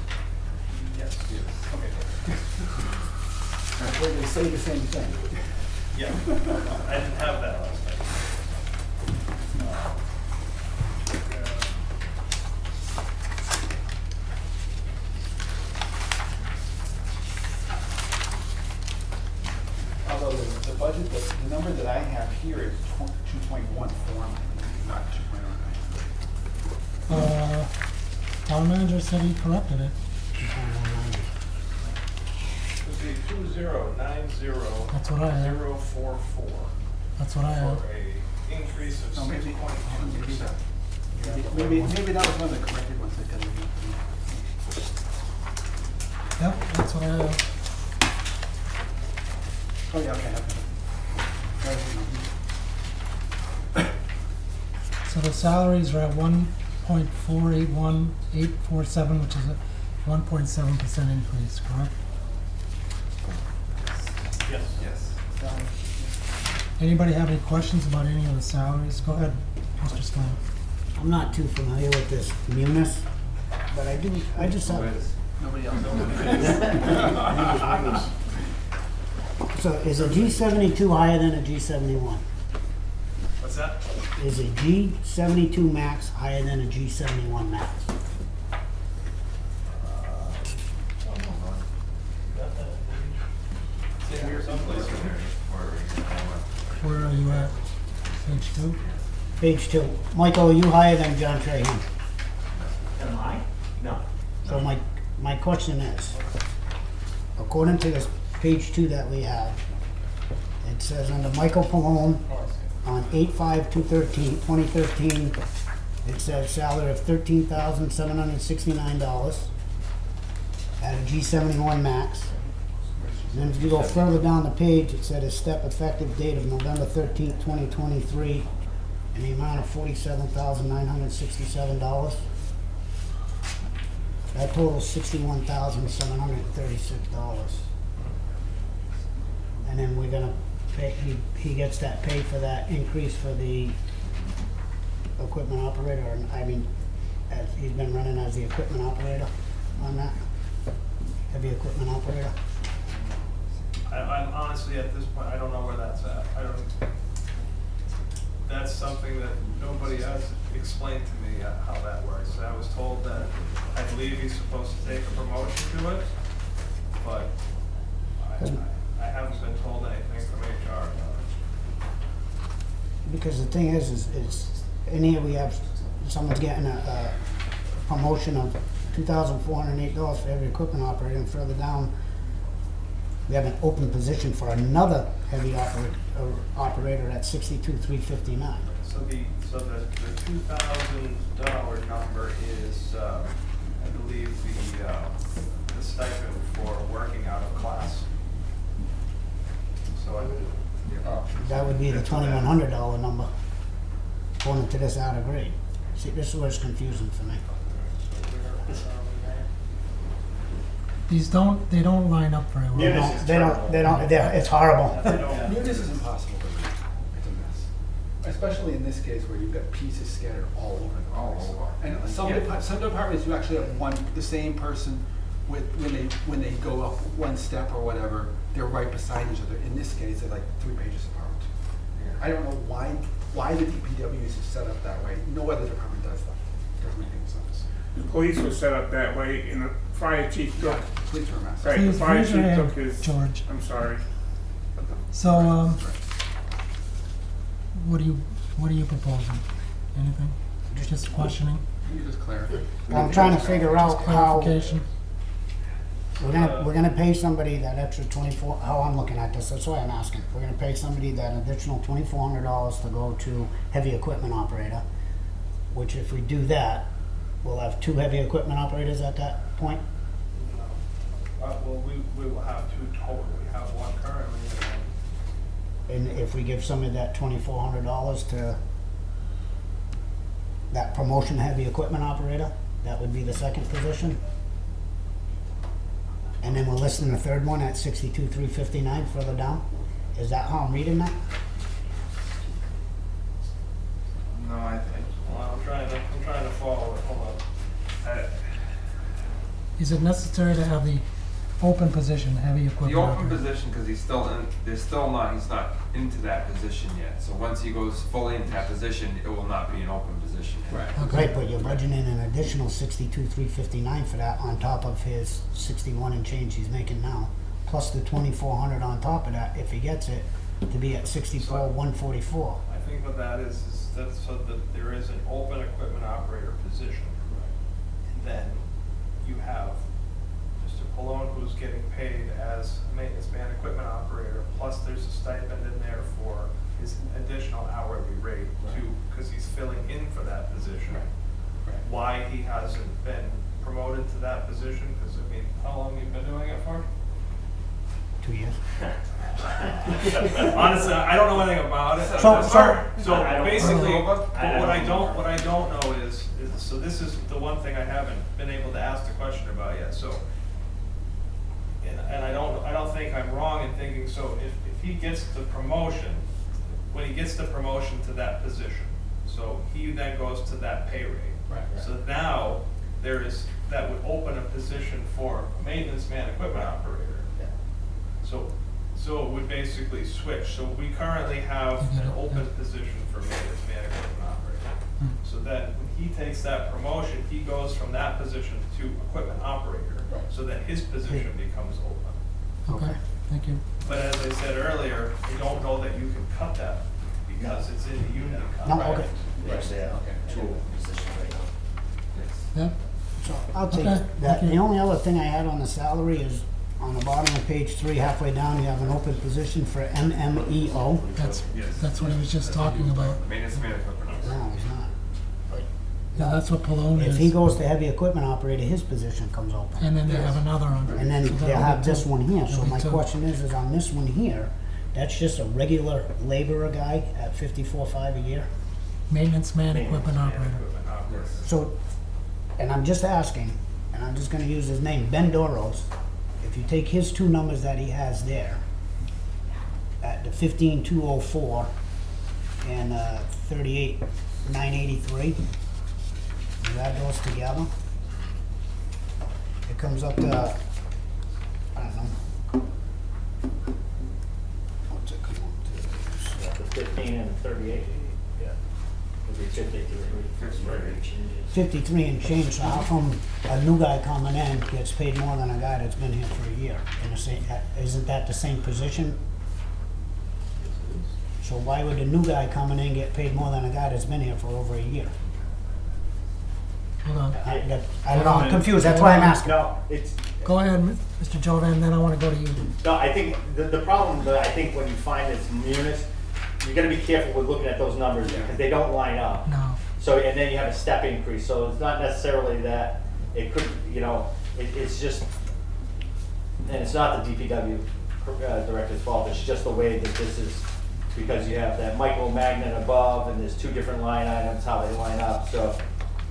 Yes. Okay. Where they say the same thing. Yeah, I didn't have that last time. budget, the number that I have here is 2.14, not 2.09. Town manager said he corrected it. Would be 2090. That's what I have. 044 That's what I have. for a increase of No, maybe- 6.2%. Maybe that was one of the corrected ones that got it. Yep, that's what I have. Oh, yeah, okay. So the salaries are at 1.481847, which is a 1.7% increase, correct? Yes. Yes. Anybody have any questions about any of the salaries? Go ahead, Mr. Stein. I'm not too familiar with this munis, but I just have, Nobody else. so is a G72 higher than a G71? What's that? Is a G72 max higher than a G71 max? It's in here someplace. Where are you at? Page 2? Page 2. Michael, are you higher than John Trahan? Am I? No. So my question is, according to this page 2 that we have, it says under Michael Pallone, on 8/5/2013, it says salary of $13,769 at a G71 max. And then if you go further down the page, it said his step effective date of November 13th, 2023, in the amount of $47,967. That totals $61,736. And then we're gonna pay, he gets that pay for that increase for the equipment operator, or, I mean, as he's been running as the equipment operator on that, heavy equipment operator. I'm honestly, at this point, I don't know where that's at. That's something that nobody has explained to me how that works. I was told that I believe he's supposed to take a promotion to it, but I haven't been told anything from HR about it. Because the thing is in here we have, someone's getting a promotion of $2,408 for every equipment operator, and further down, we have an open position for another heavy operator at $62,359. So the $2,000 number is, I believe, the stipend for working out of class. So That would be the $2,100 number, according to this out of grade. See, this is where it's confusing for me. They don't line up very well. It's horrible. Munis is impossible to read. It's a mess. Especially in this case where you've got pieces scattered all over the place. And some departments, you actually have the same person with, when they go up one step or whatever, they're right beside each other. In this case, they're like 3 pages apart. I don't know why the DPW is set up that way. No other department does that. Doesn't make any sense. The police was set up that way, and the fire chief took, Please were a mess. right, the Please fire raise your chief hand, took his, George. I'm sorry. So, what are you proposing? Anything? Just questioning? Can you just clarify? Well, I'm trying to figure out how Clarification? we're gonna pay somebody that extra 24, how I'm looking at this, that's why I'm asking. We're gonna pay somebody that additional $2,400 to go to heavy equipment operator, which if we do that, we'll have 2 heavy equipment operators at that point. well, we will have 2 total. We have 1 currently, and then And if we give somebody that $2,400 to that promotion heavy equipment operator, that would be the second position. And then we're listing the third one at $62,359 further down. Is that how I'm reading that? No, I think. well, I'm trying to follow it. Hold on. Is it necessary to have the open position, heavy equipment? The open operator? position, because he's not into that position yet. So once he goes fully into that position, it will not be an open position. Right. Right, but you're budgeting an additional $62,359 for that on top of his 61 and change he's making now, plus the $2,400 on top of that if he gets it. to be at 64,144. I think what that is that's so that there is an open equipment operator position. And then you have Mr. Pallone who's getting paid as a maintenance man equipment operator, plus there's a stipend in there for his additional hourly rate too, because he's filling in for that position. Why he hasn't been promoted to that position, because I mean, how long you been doing it for? 2 years. Honestly, I don't know anything about it. So I don't- basically, I what I don't- what I don't know is, so this is the one thing I haven't been able to ask the question about yet, so. And I don't think I'm wrong in thinking, so if he gets the promotion, when he gets the promotion to that position, so he then goes to that pay rate. Right. So now, that would open a position for a maintenance man equipment operator. So it would basically switch. So we currently have an open position for maintenance man equipment operator. So then when he takes that promotion, he goes from that position to equipment operator, so that his position becomes open. Okay, thank you. But as I said earlier, we don't know that you can cut that because it's in the union No, contract. okay. They actually have two open positions right now. Yep, So I'll take Okay, that. thank The you. only other thing I had on the salary is on the bottom of page 3, halfway down, you have an open position for MMEO. that's what he was just talking about. Maintenance man equipment operator. No, he's not. Yeah, that's what Pallone If he is. goes to heavy equipment operator, his position comes open. And then they have another under. And then So that'll they'll have be this two. one here. So That'll be my two. question is on this one here, that's just a regular laborer guy at 54.5 a year? Maintenance man, Maintenance equipment Man operator. equipment operator. So, and I'm just asking, and I'm just gonna use his name, Ben Doros, if you take his two numbers that he has there, at the 15,204 and 38,983, you add those together, it comes up to, I don't know. What's it come up to? The 15 and 38, yeah, would be 53. 53 and change, so how come a new guy coming in gets paid more than a guy that's been here for a year? In the same, isn't that the same position? So why would a new guy coming in get paid more than a guy that's been here for over a year? Hold on. I don't know, I'm confused, that's why I'm asking. No, it's, Go ahead, Mr. Jovan, then I want to go to you. no, I think the problem that I think when you find this munis, you gotta be careful with looking at those numbers because they don't line up. No. So, and then you have a step increase, so it's not necessarily that it could, you know, it's just, and it's not the DPW director's fault, it's just the way that this is, because you have that micro-magnet above and there's two different line items, how they line up, so,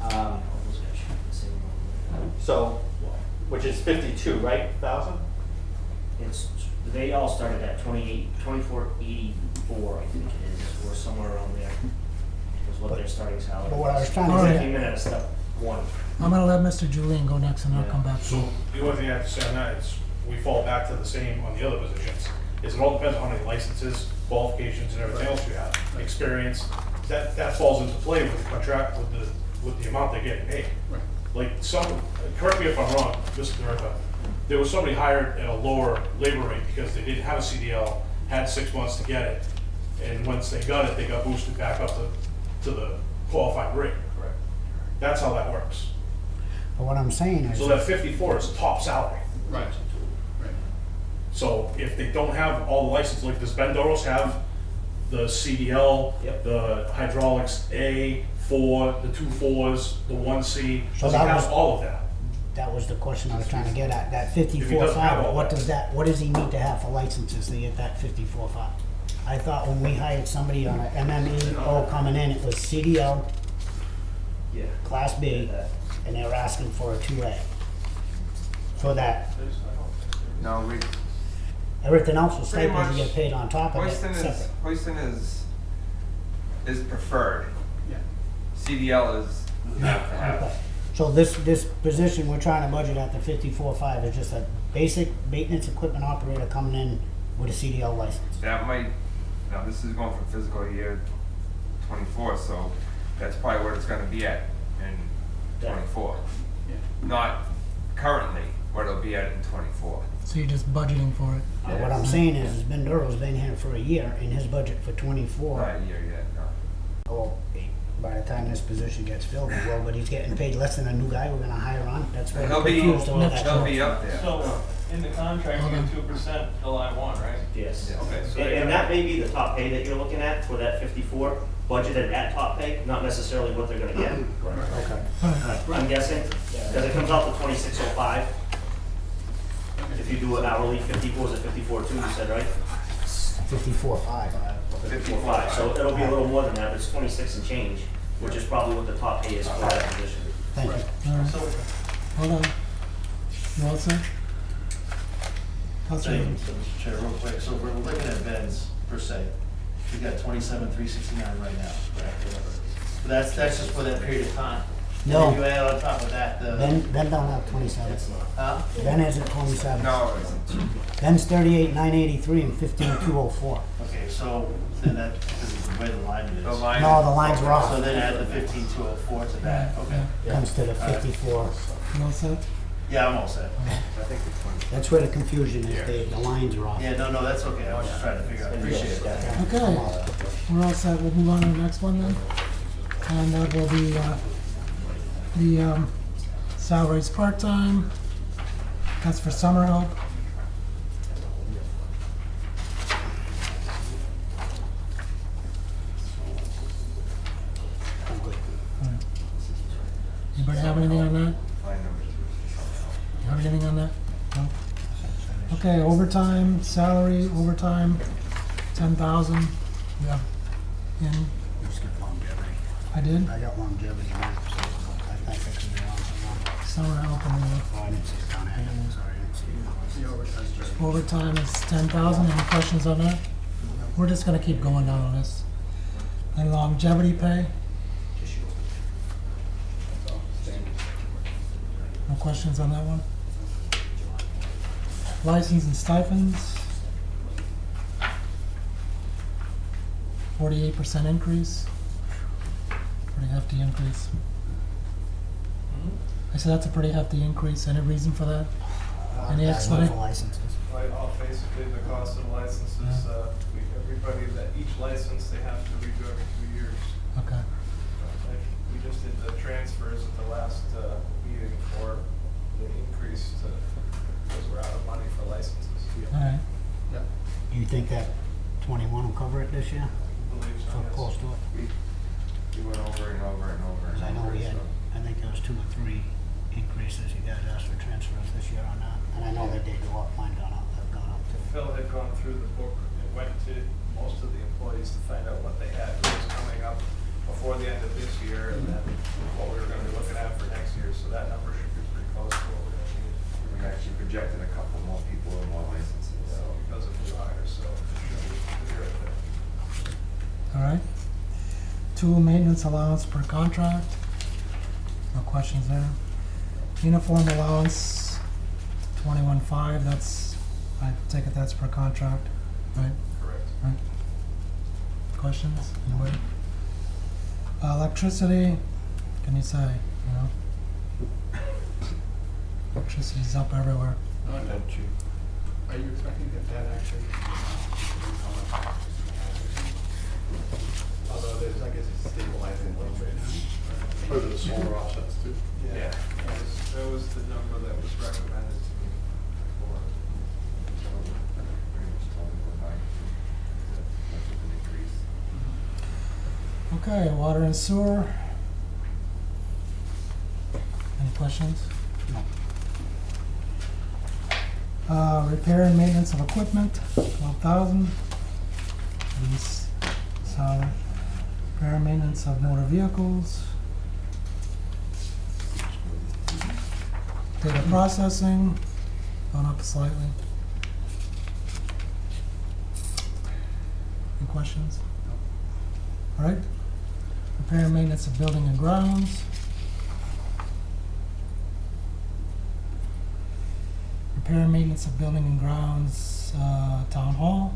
All those guys should be the same one. so, which is 52, right, thousand? They all started at 2484, I think it is, or somewhere around there. Was what their starting salary. But what I was trying to All get right. at, Came in at a step one. I'm going to let Mr. Julian go next and I'll come back to So you. the only thing I have to say on that is, we fall back to the same on the other positions, is it all depends on how many licenses, qualifications, and everything else you have, experience, that falls into play with the contract, with the amount they're getting paid. Right. Like correct me if I'm wrong, Mr. Director, there was somebody hired at a lower labor rate because they didn't have a CDL, had 6 months to get it, and once they got it, they got boosted back up to the qualified rate. Correct. That's how that works. but what I'm saying is, So that 54 is top salary. Right. Right. So if they don't have all the licenses, like does Ben Doros have the CDL, Yep. the hydraulics A, 4, the 2 4s, the 1C, So does he that have was- all of that? that was the question I was trying to get at, that If he doesn't have 54.5, all what that. what does he need to have for licenses to get that 54.5? I thought when we hired somebody on a MMEO coming in, it was CDL, Yeah. Class B, and they were asking for a 2A. For that, No, we, everything else was Pretty stipends you much, get paid on top of it, separate. Hoiston is preferred. Yeah. CDL is have to have. Okay. So this position, we're trying to budget at the 54.5 is just a basic maintenance equipment operator coming in with a CDL license. That might, now this is going from fiscal year 24, so that's probably what it's gonna be at in 24. Yeah. Not currently what it'll be at in '24. So you're just budgeting for it? What I'm saying is Benduro's been here for a year, and his budget for '24. Not a year yet, no. Well, by the time this position gets filled, he will, but he's getting paid less than a new guy we're gonna hire on. That's why He'll I'm be, confused on that. he'll be up there. So, in the contract, you get 2% July 1, right? Yes. Okay, so And they're and gonna- that may be the top pay that you're looking at for that 54, budgeted at top pay, not necessarily what they're gonna get. Okay. I'm guessing, because it comes out to 2605. If you do it hourly, 54 is a 54.2, you said, right? 54.5. 54.5, so it'll be a little more than that, but it's 26 and change, which is probably what the top pay is for that position. Thank you. All right, So, hold on. You all set? Councilor Thank you, Evans? Mr. Chair, real quick, so we're looking at beds per se, we got 27,369 right now, correct? But that's just for that period of time. No. And if you add on top of that, Ben don't have 27. huh? Ben isn't 27. No, it isn't. Ben's 38,983 and 15,204. Okay, so then that, because of the way the line is. The line. No, the lines were So off. then add the 15,204 to that, okay. Comes to the 54. You all set? Yeah, I'm all set. That's where the confusion is, Dave. The lines are off. Yeah, no, that's okay, I was just trying to figure out, appreciate it. Okay, we're all set. We'll move on to the next one then. And that will be, the salaries part-time. That's for summer help. Alright. Anybody have anything on that? Line number 2 is You have anything on that? No? Okay, overtime, salary, overtime, 10,000. Yeah. In, You skipped longevity. I did. I got longevity in there, so I think I could be wrong somewhere. Summer help and Oh, I didn't see it down here. Sorry, I didn't see it. The overtime's just. overtime is 10,000. Any questions on that? We're just gonna keep going down on this. And longevity pay? No questions on that one? License and stipends? 48% increase? Pretty hefty increase. I said that's a pretty hefty increase. Any reason for that? Any That's not explanation? for licenses. right off basically the cost of the licenses, everybody that each license, they have to redo every 2 years. Okay. We just did the transfers at the last meeting for the increase to, because we're out of money for licenses. All right. Do you think that 21 will cover it this year? I believe so, So yes. close to it? We went over and over and over. Because I know we had, so. I think there was 2 or 3 increases. You guys asked for transfers this year on that. And I know they did go up, mine have gone up too. Phil had gone through the book and went to most of the employees to find out what they had, what was coming up before the end of this year, and then what we were gonna be looking at for next year, so that number should be pretty close to what we're gonna need. We actually projected a couple more people and more licenses, so. Because of new hires, so it should be right there. All right. Tool maintenance allowance per contract. No questions there. Uniform allowance, 21.5. That's, I take it that's per contract, right? Correct. Right. Questions? Anybody? Electricity, can you say, you know? Electricity's up everywhere. Are you expecting that actually? Although there's, I guess it's stabilizing a little bit now. For the smaller offsets too. Yeah, that was the number that was recommended to me before. Pretty much told me we're buying much of an increase. Okay, water and sewer. Any questions? Repair and maintenance of equipment, 12,000. Lease, salary. Repair and maintenance of motor vehicles. Data processing, gone up slightly. Any questions? All right. Repair and maintenance of building and grounds. Repair and maintenance of building and grounds, town hall.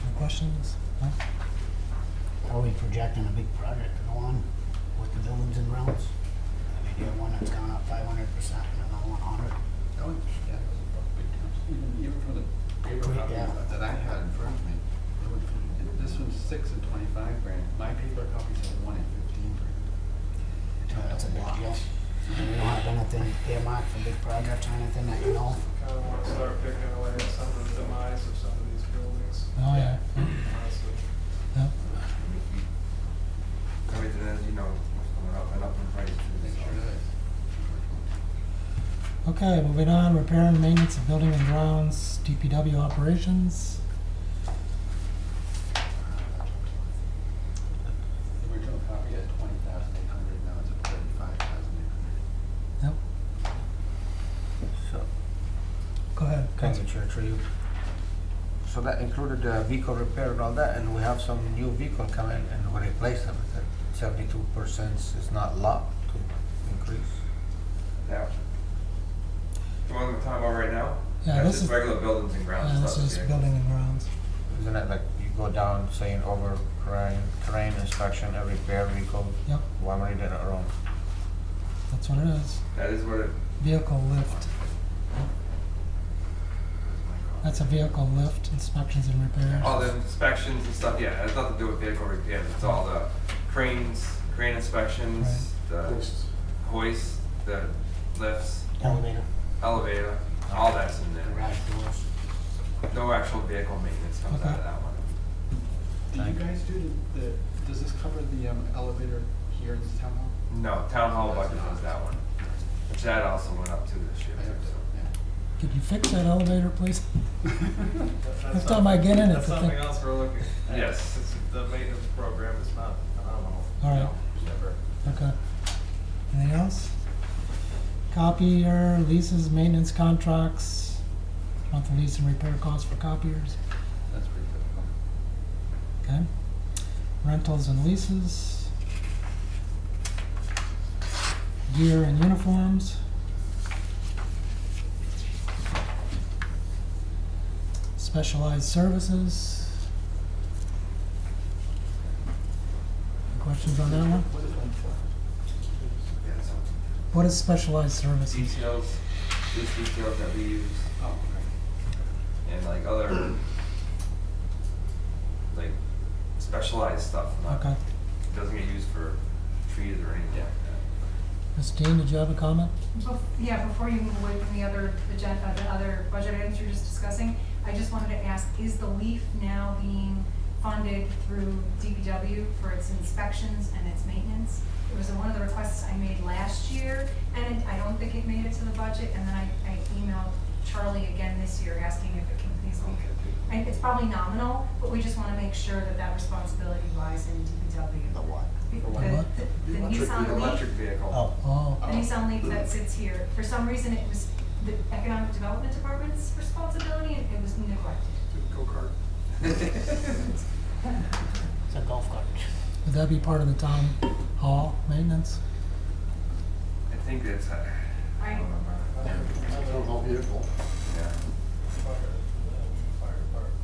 Any questions? No? Are we projecting a big project to go on with the buildings and grounds? I mean, Yeah, one that's gone up 500% and another 100. Oh, yeah, those are both big jumps. Even from the paper copy Yeah. that I had in front of me, this one's 6 and 25 grand. My paper copy said 1 and 15 grand. That's a big deal. And we don't have anything earmarked for big projects or anything that you know. Kind of want to start picking away at some of the demise of some of these buildings, Oh, yeah. honestly. Yep. Everything, as you know, is going up and up in price. It sure is. Okay, moving on, repair and maintenance of building and grounds, DPW operations. The original copy had 20,800, now it's at 35,800. Yep, So, go ahead. Council Chair, through you. So that included the vehicle repair and all that, and we have some new vehicle come in and we replace them. 72% is not a lot to increase. Yeah. The one we're talking about right now? Yeah, That's this just is- regular buildings and grounds. Yeah, not this the is vehicles. building and grounds. Isn't it like you go down saying over crane inspection, a repair vehicle? Yep, Why am I reading it wrong? that's what it is. That is what it. Vehicle lift. That's a vehicle lift, inspections and repairs. All the inspections and stuff, yeah, it has nothing to do with vehicle repair, it's all the cranes, crane inspections, the hoist, the lifts, Elevator, elevator, all that's in there. garage doors. No actual vehicle maintenance comes out of that one. Do you guys do does this cover the elevator here in this town hall? No, town hall budget was that one, which that also went up too this year I have too, to, so. yeah. Could you fix that elevator, please? That's Next time I get in it, That's to something think- else we're looking at. Yes. It's the maintenance program is not phenomenal. All right. Never. Okay. Anything else? Copier, leases, maintenance contracts, monthly lease and repair costs for copiers, That's pretty typical. okay? Rentals and leases. Gear and uniforms. Specialized services. Any questions on that one? What is one for? Yeah, so What is specialized services? details, these details that we use, Oh, okay. and like other, like specialized stuff, not, Okay. doesn't get used for trees or anything like that. Christine, did you have a comment? Yeah, before you move away from the other agenda, the other budget items you're just discussing, I just wanted to ask, is the LEAF now being funded through DPW for its inspections and its maintenance? It was one of the requests I made last year, and I don't think it made it to the budget, and then I emailed Charlie again this year asking if it can please be. And it's probably nominal, but we just wanna make sure that that responsibility lies in DPW. The what? The what? the Electric, Nissan the Leaf. electric vehicle. Oh, The Nissan Leaf that sits here, for some reason it was the Economic Development Department's responsibility and it was neglected. Go-kart. It's a golf cart. would that be part of the town hall maintenance? I think it's, I I- don't remember. vehicle. Yeah. Fire department.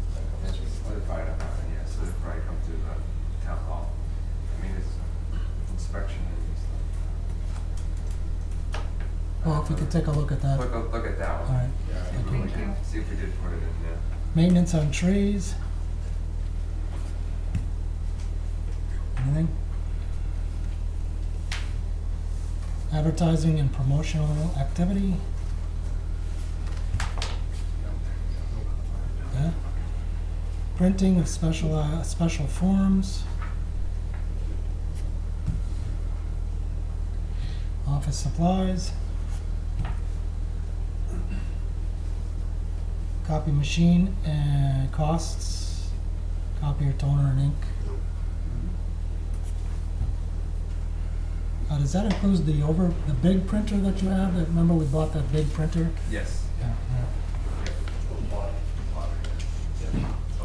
It's for the fire department, yeah, so it'd probably come through the town hall. I mean, it's inspection and stuff. Well, if we could take a look at that. Look at that All one. right. Thank you. See if we did put it in there. Maintenance on trees. Anything? Advertising and promotional activity. Yeah. Printing of special forms. Office supplies. Copy machine and costs. Copier, toner, and ink. Does that include the big printer that you have? Remember we bought that big printer? Yes. Yeah.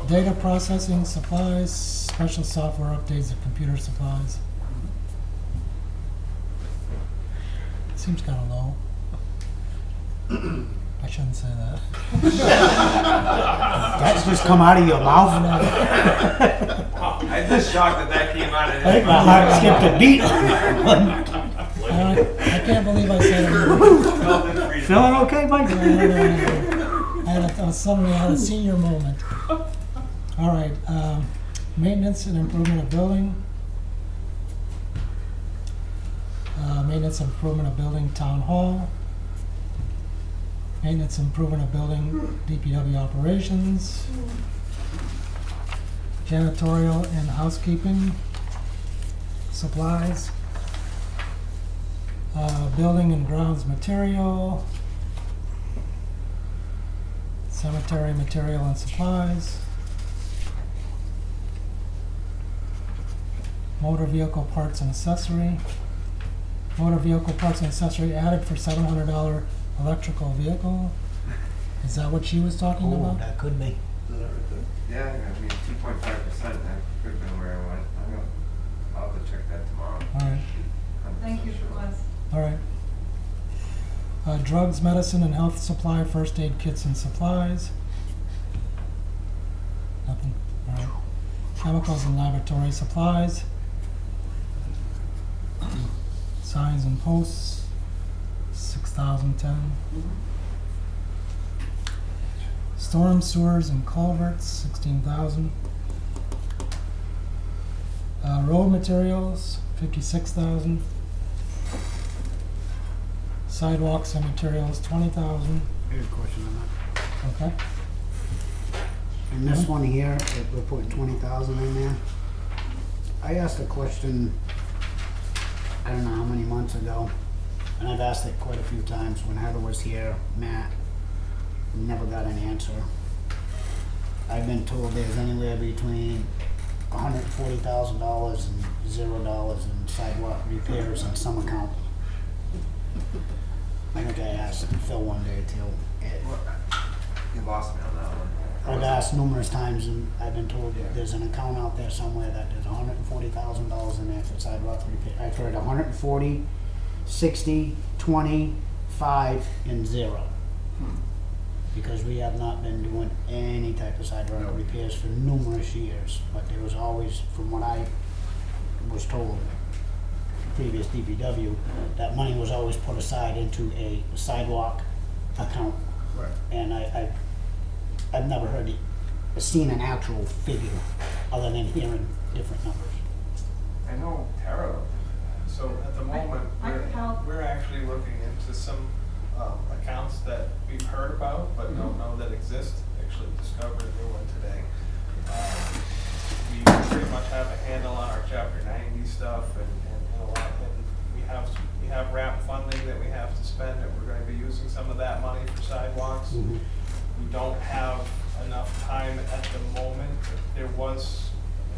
Data processing supplies, special software updates of computer supplies. Seems kind of low. I shouldn't say that. That's just come out of your mouth. I'm just shocked that came out of I think my heart skipped a beat. I can't believe I said it. Feeling okay, Mike? I suddenly had a senior moment. All right, maintenance and improvement of building. Maintenance and improvement of building, town hall. Maintenance and improvement of building, DPW operations. Janitorial and housekeeping supplies. Building and grounds material. Cemetery material and supplies. Motor vehicle parts and accessory. Motor vehicle parts and accessory added for $700 electrical vehicle. Is that what she was talking Oh, about? that could be. Is that right there? Yeah, I mean, 2.5%, that could have been where I went. I'll have to check that tomorrow. All right, Thank you for once. all right. Drugs, medicine, and health supply, first aid kits and supplies. Nothing, all right. Chemicals and laboratory supplies. Signs and posts, 6,010. Storm sewers and culverts, 16,000. Road materials, 56,000. Sidewalks and materials, 20,000. Here's a question on that. Okay. And this one here, we're putting 20,000 in there. I asked a question, I don't know how many months ago, and I've asked it quite a few times when Heather was here, Matt, never got an answer. I've been told there's anywhere between $140,000 and $0 in sidewalk repairs in some account. I think I asked Phil one day too. You lost me on that one. I've asked numerous times and I've been told that there's an account out there somewhere that there's $140,000 in there for sidewalk repair. I've heard 140, 60, 20, 5, and 0. Because we have not been doing any type of sidewalk repairs for numerous years. But there was always, from what I was told, previous DPW, that money was always put aside into a sidewalk account. Right. And I've never heard seen an actual figure other than hearing different numbers. I know Tara looked into So at the moment, I could help. we're actually looking into some accounts that we've heard about but don't know that exist. Actually discovered a new one today. We pretty much have a handle on our Chapter 90 stuff and a lot, and we have RAP funding that we have to spend, and we're going to be using some of that money for sidewalks. Mhm. We don't have enough time at the moment. There was,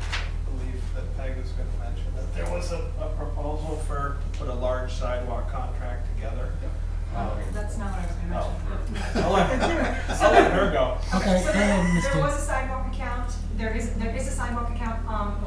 I believe that Peg was going to mention that there was a proposal to put a large sidewalk contract together. That's not what I was gonna mention. I'll let her go. Okay, So go ahead, Ms. there Dean. was a sidewalk account, there is a sidewalk account,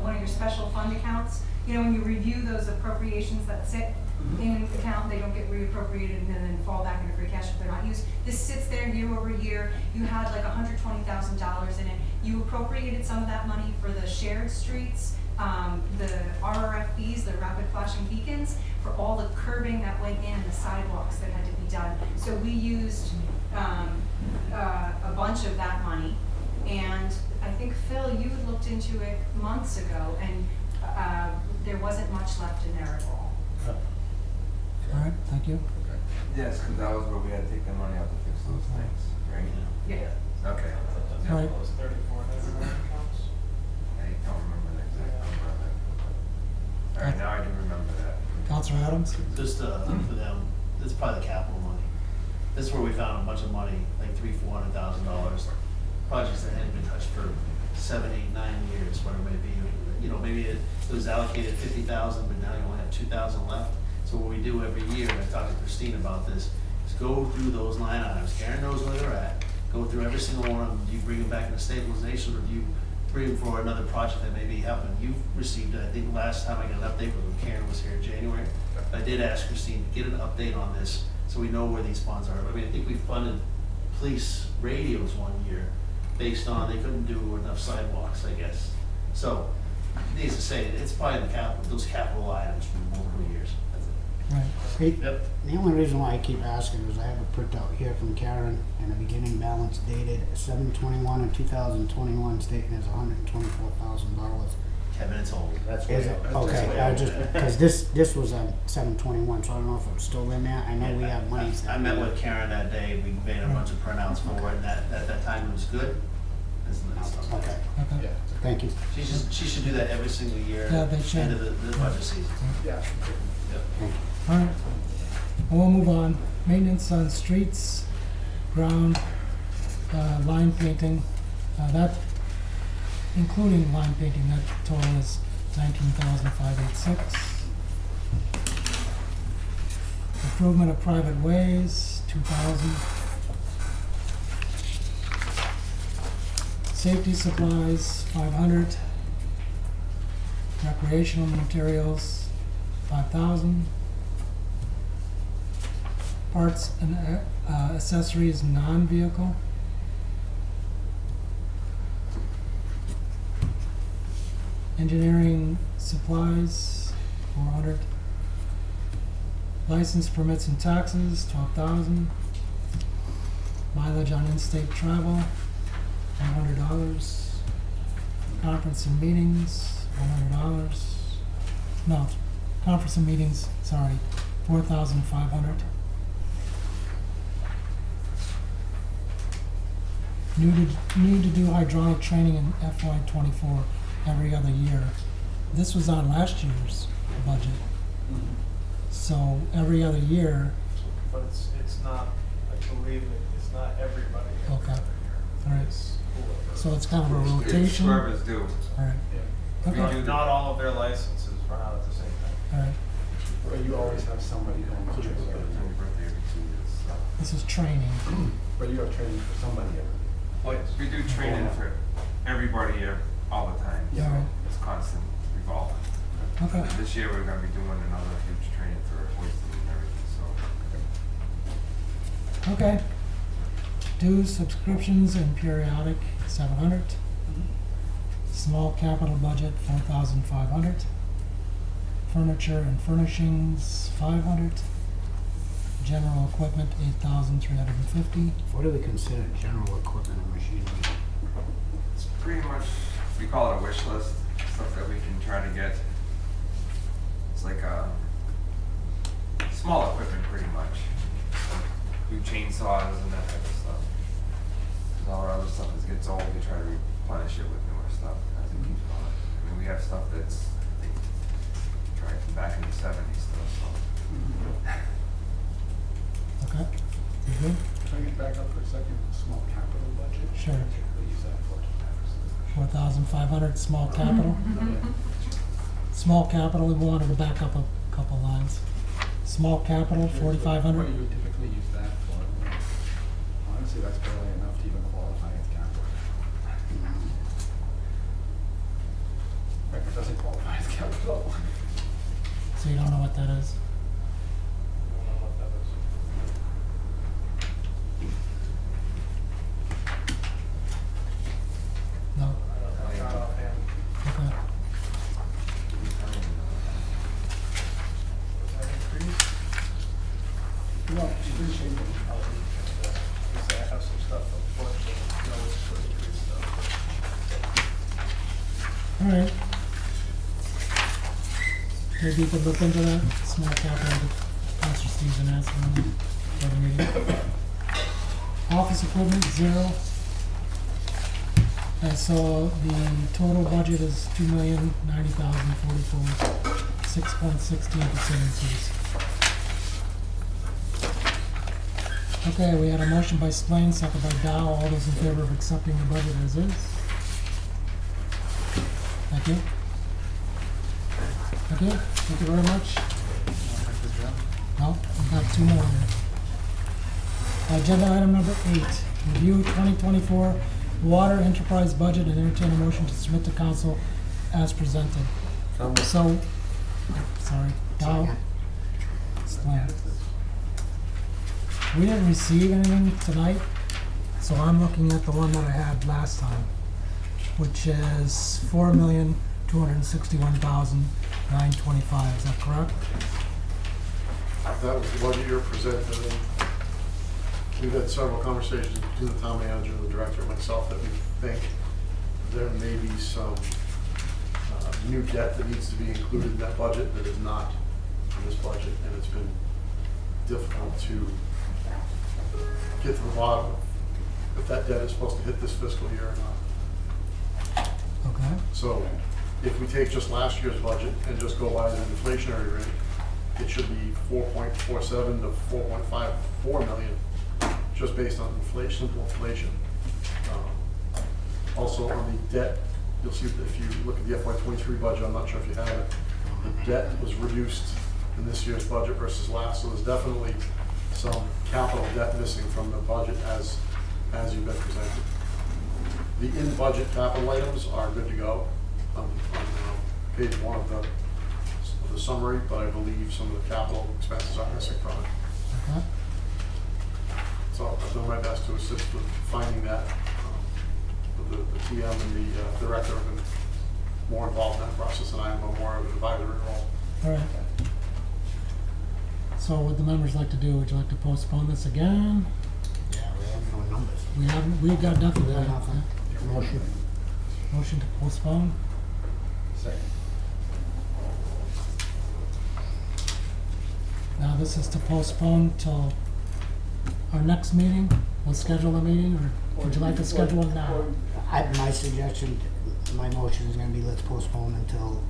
one of your special fund accounts. You know, when you review those appropriations that sit in an account, they don't get reappropriated and then fall back into free cash if they're not used. This sits there year over year. You had like $120,000 in it. You appropriated some of that money for the shared streets, the RRFBs, the rapid flashing beacons, for all the curbing that went in, the sidewalks that had to be done. So we used a bunch of that money, and I think, Phil, you had looked into it months ago, and there wasn't much left in there at all. All right, thank you. Yes, because that was where we had to take the money out to fix those things, right? Yeah. Okay. All right. Those 3,400 accounts. I don't remember the exact number of it. All right, now I do remember that. Counselor Adams? Just for them, this is probably the capital money. This is where we found a bunch of money, like $300,000-$400,000. Projects that hadn't been touched for 7, 8, 9 years, whatever it may be. You know, maybe it was allocated 50,000, but now you only have 2,000 left. So what we do every year, and I talked to Christine about this, is go through those line items. Karen knows where they're at. Go through every single one of them. You bring them back into stabilization, or you bring them for another project that may be happening. You've received, I think last time I got an update when Karen was here in January, I did ask Christine to get an update on this so we know where these funds are. I mean, I think we funded police radios one year based on they couldn't do enough sidewalks, I guess. So, needless to say, it's probably the capital, those capital items from multiple years. That's it. Right. Hey, Yep. the only reason why I keep asking is I have a printout here from Karen and a beginning balance dated 7/21 of 2021 stating as $124,000. Kevin, it's old. That's Is way it? out. Okay, That's way I out. just, because this was on 7/21, so I don't know if it was still in there. I know we have monies. I met with Karen that day, we made a bunch of printouts for it, and at that time it was good. Okay, Okay. Yeah, thank you. She should do that every single year. Yeah, they should. End of the budget season. yeah. Yep. All right. We'll move on. Maintenance on streets, ground, line painting. That, including line painting, that total is 19,586. Improvement of private ways, 2,000. Safety supplies, 500. Recreational materials, 5,000. Parts and accessories, non-vehicle. Engineering supplies, 400. License permits and taxes, 12,000. Mileage on in-state travel, $100. Conference and meetings, $100. No, conference and meetings, sorry, 4,500. Need to do hydraulic training in FY '24 every other year. This was on last year's budget. So every other year, But it's not, I believe it's not everybody. every Okay. other year. All right. It's whoever. so it's kind of a It's rotation. whoever's due. Alright, We okay, do Not all of their licenses run out at the same time. alright. But you always have somebody going to It's training. only birthday every 2 years. So. This is training. But you have training for somebody every. We do training for everybody all the time. Yeah. So it's constant revolving. Okay, This year we're gonna be doing another huge training for hoisting and everything, so. okay. Dues, subscriptions, and periodic, 700. Small capital budget, 4,500. Furniture and furnishings, 500. General equipment, 8,350. What do we consider general equipment and machinery? It's pretty much, we call it a wish list, stuff that we can try to get. It's like small equipment pretty much. Do chainsaws and that type of stuff. 'Cause all our other stuff as it gets old, we try to replenish it with newer stuff as it keeps going. I mean, we have stuff that's, I think, tried from back in the '70s still, so. Okay, you good? Can I get back up for a second? Small capital budget? Sure. We use that for. 4,500, small capital. Small capital, we wanted to back up a couple lines. Small capital, 4,500. What you would typically use that for? Honestly, that's barely enough to even qualify as capital. Right, it doesn't qualify as capital. So you don't know what that is? I don't know what that is. No, I don't know, not offhand. okay. Was that increased? No, she didn't change it. Because I have some stuff, unfortunately, no, it's for increased stuff. Alright. Maybe you could look into that, small capital that Counselor Steven asked for the meeting. Office equipment, 0. And so the total budget is $2,090,044, 6.16% increase. Okay, we had a motion by Splain, second by Dow. All those in favor of accepting the budget as is? Thank you. Thank you. Thank you very much. No, we've got 2 more here. Agenda item number 8, review 2024 water enterprise budget and entertain a motion to submit to council as presented. So, sorry, Dow. Splain. We didn't receive anything tonight, so I'm looking at the one that I had last time, which is $4,261,925. Is that correct? that was the budget you're presented, and we've had several conversations between the town manager, the director, and myself, that we think there may be some new debt that needs to be included in that budget that is not in this budget, and it's been difficult to get to the bottom of if that debt is supposed to hit this fiscal year or not. Okay, So if we take just last year's budget and just go by the inflationary rate, it should be 4.47 to 4.54 million, just based on inflation, simple inflation. Also on the debt, you'll see that if you look at the FY23 budget, I'm not sure if you have it, the debt was reduced in this year's budget versus last, so there's definitely some capital debt missing from the budget as you've been presented. The in-budget capital items are good to go on page 1 of the summary, but I believe some of the capital expenses are missing from it. okay. So I've done my best to assist with finding that. The TM and the director have been more involved in that process than I am, but more of an advisory role. All right. So what the members like to do, would you like to postpone this again? Yeah, we have no numbers. We've got nothing. We have there. nothing. Motion. Motion to postpone? Second. Now this is to postpone till our next meeting? We'll schedule a meeting, or would you like to schedule it now? My suggestion, my motion is gonna be let's postpone until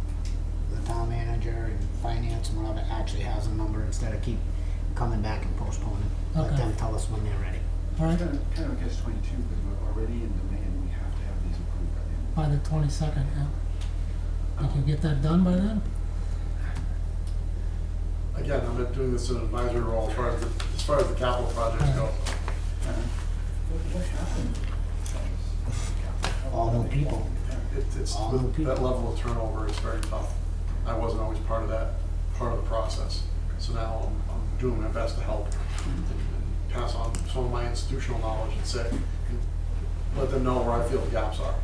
the town manager and finance and whatever actually has a number instead of keep coming back and postponing. Let Okay. them tell us when they're ready. All right, Kind of a catch-22, because we're already in demand, we have to have these approved by the end. by the 22nd, yeah. Think you'll get that done by then? Again, I'm not doing this in an advisory role as far as the capital projects go. What happened? All new people. It's All new people. that level of turnover is very tough. I wasn't always part of the process. So now I'm doing my best to help and pass on some of my institutional knowledge and say, let them know where I feel the gaps are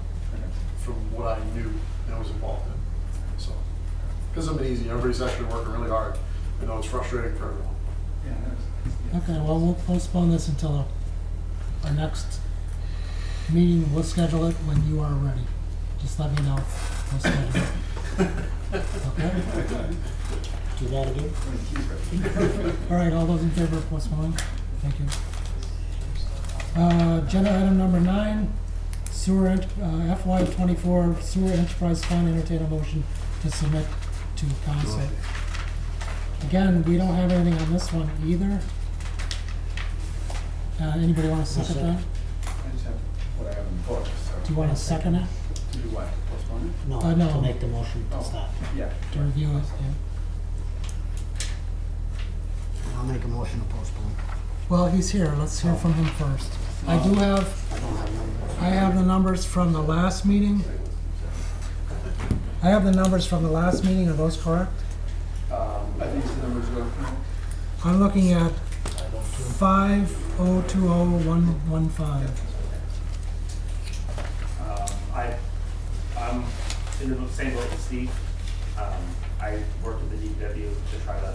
from what I knew and was involved in. So, because it's been easy, everybody's actually working really hard. I know it's frustrating for everyone. Okay, well, we'll postpone this until our next meeting. We'll schedule it when you are ready. Just let me know. We'll schedule it. Okay? Do that again? All right, all those in favor of postponing? Thank you. Agenda item number 9, sewer, FY24 sewer enterprise fund, entertain a motion to submit to council. Again, we don't have anything on this one either. Anybody want to second that? I just have what I have in the book, so. Do you want to second it? To do what? Postpone it? No, No. to make the motion to start. Yeah. To review it, yeah. I'll make a motion to postpone. Well, he's here. Let's hear from him first. I do have, I don't have numbers. I have the numbers from the last meeting. Are those correct? I think the numbers are. I'm looking at 50201115. I'm in the same boat as Steve. I worked with the D.P.W to try to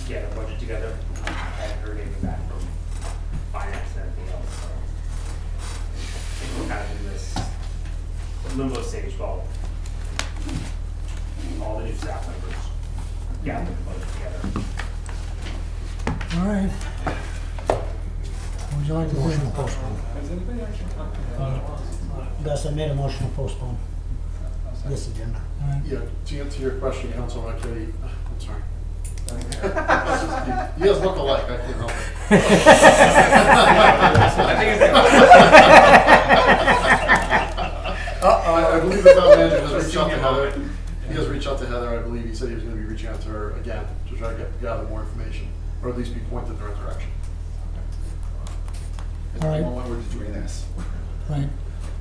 get a budget together. I haven't heard anything back from finance and anything else, so I think we're kind of in this limbo stage while all the new staff members gather the budget together. All right. What would you like to do? Motion to postpone. Has anybody actually talked to him? Gus, I made a motion to postpone this agenda. All right. Yeah, to answer your question, Councilman Katie, I'm sorry. You guys look alike, I can't help it. I believe the town manager has reached out to Heather. He has reached out to Heather, I believe he said he was gonna be reaching out to her again to try to gather more information, or at least be pointed in the right direction. All right. We're just doing this. Right.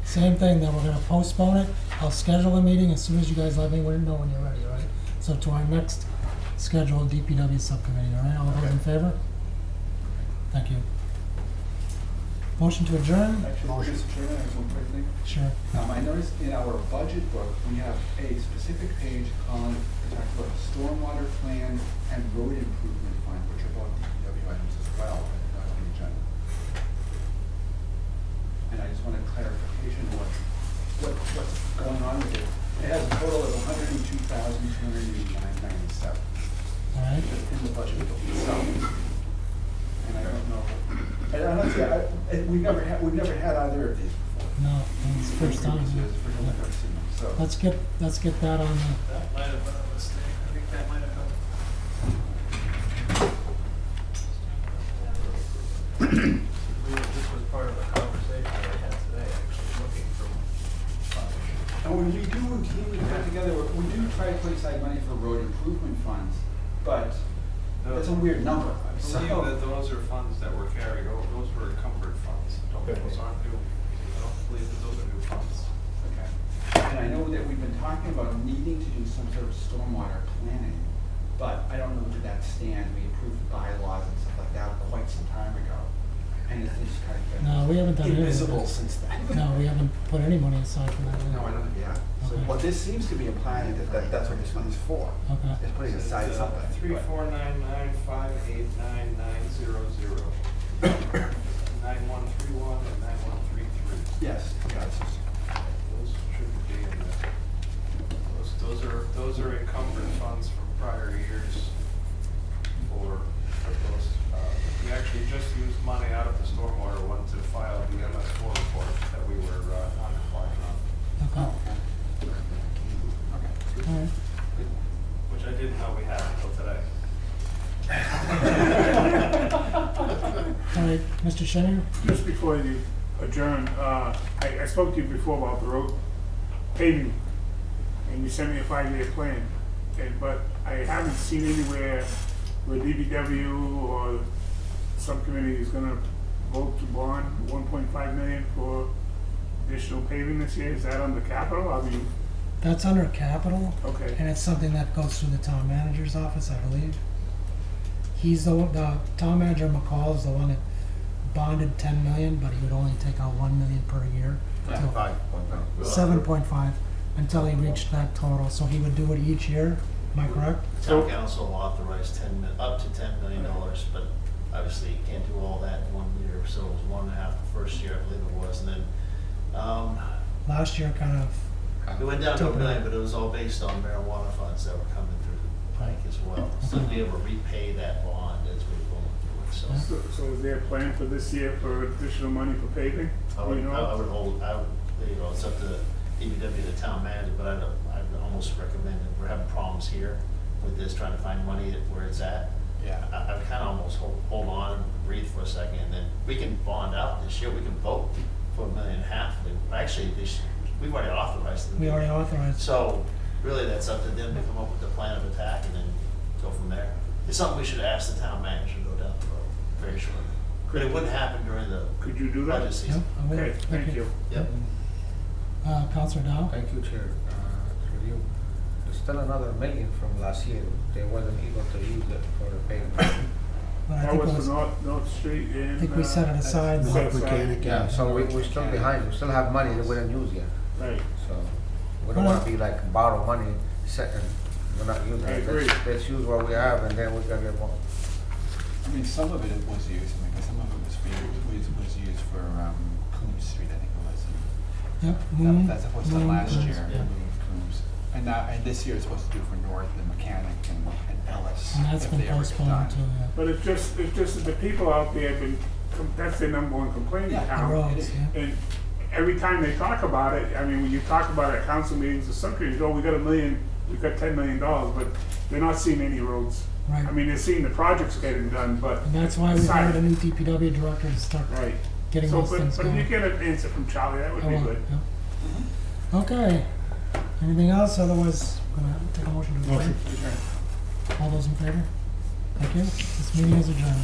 Same thing, then we're gonna postpone it. I'll schedule a meeting as soon as you guys let me know when you're ready, all right? So to our next scheduled D.P.W Subcommittee, all right? All those in favor? Thank you. Motion to adjourn? Actually, Mr. Chairman, I have one quick thing. Sure. I noticed in our budget book, we have a specific page on, it talks about stormwater plan and road improvement fund, which are both DPW items as well, but not on the agenda. And I just wanted clarification of what's going on with it. It has a total of $102,289.97 All right. in the budget book itself. And I don't know, and honestly, we've never had either of these before. No, it's the first time. It's the first time I've ever seen them, so. Let's get that on the, That might have been a mistake. I think that might have been. This was part of a conversation that I had today, actually looking for funds. And when we do routinely put together, we do try to put aside money for road improvement funds, but that's a weird number. I believe that those are funds that were carried over, those were encumbered funds. Those aren't new. I don't believe that those are new funds. Okay. And I know that we've been talking about needing to do some sort of stormwater planning, but I don't know where that stands. We approved bylaws and stuff like that quite some time ago. And it's just kind of no, we haven't done been anything. invisible since then. No, we haven't put any money aside for that. No, I don't, yeah. So, Okay. well, this seems to be implying that that's what this money's for. Okay. It's putting aside something. 349958990091331 and 9133. Yes. Those should be in there. Those are encumbered funds from prior years for those. We actually just used money out of the stormwater one to file the MS4 report that we were non-compliant on, Okay. All right. which I didn't know we had until today. All right, Mr. Shenner? Just before you adjourn, I spoke to you before about the road paving, and you sent me a 5-year plan, but I haven't seen anywhere where D.P.W or subcommittee is gonna vote to bond $1.5 million for additional paving this year. Is that under capital? I mean, That's under capital, okay. and it's something that goes through the town manager's office, I believe. He's the town manager McCall is the one that bonded 10 million, but he would only take out 1 million per year. Yeah, till 5.9. 7.5 until he reached that total, so he would do it each year, am I correct? Town council authorized up to $10 million, but obviously you can't do all that in 1 year, so it was 1.5 the first year, I believe it was, and then, Last year kind of, it went down to Took $1 it million, out. but it was all based on marijuana funds that were coming through the pike as well. So to be able to repay that bond as we were going through it, so. So is there a plan for this year for additional money for paving? I would hold, it's up to DPW, the town manager, but I'd almost recommend that we're having problems here with this, trying to find money where it's at. Yeah. I would kind of almost hold on and breathe for a second, and then we can bond out this year, we can vote for $1.5 million. Actually, we've already authorized them. we already authorized. So really, that's up to them to come up with the plan of attack and then go from there. It's something we should ask the town manager to go down the road very shortly. But it wouldn't happen during the Could you do that? budget Yep, season. I will. Okay, thank you. Yep. Counselor Dow? Thank you, Chair. Through you. There's still another million from last year. They wasn't able to use it for the payment. But I That think it was was, the North Street in. I think we set it aside. Set aside. Yeah, so we're still behind. We still have money that we didn't use yet. Right. So we don't wanna be like borrow money, set and we're not using I it. agree. Let's use what we have and then we can get more. I mean, some of it was used, but some of it was used for Coombs Street, I think it was. Yep. Moon, That's what was done Moon, last Coombs, year, yeah. Coombs. And this year it's supposed to do for North and Mechanic and Ellis. And that's if been they ever get postponed done. too, yeah. But it's just that the people out there have been, that's their number one complaint in Yeah, The town. roads, yeah. And every time they talk about it, I mean, when you talk about it at council meetings or subcommittees, we got $1 million, we got $10 million, but they're not seeing any roads. Right. I mean, they're seeing the projects getting done, but. And that's why we aside- hired a new DPW director to start Right. getting So, those things but if you going. get an answer from Charlie, that would I be will, good. yeah. Okay. Anything else? Otherwise, I'm gonna take a motion to adjourn. All those in favor? Thank you. This meeting is adjourned.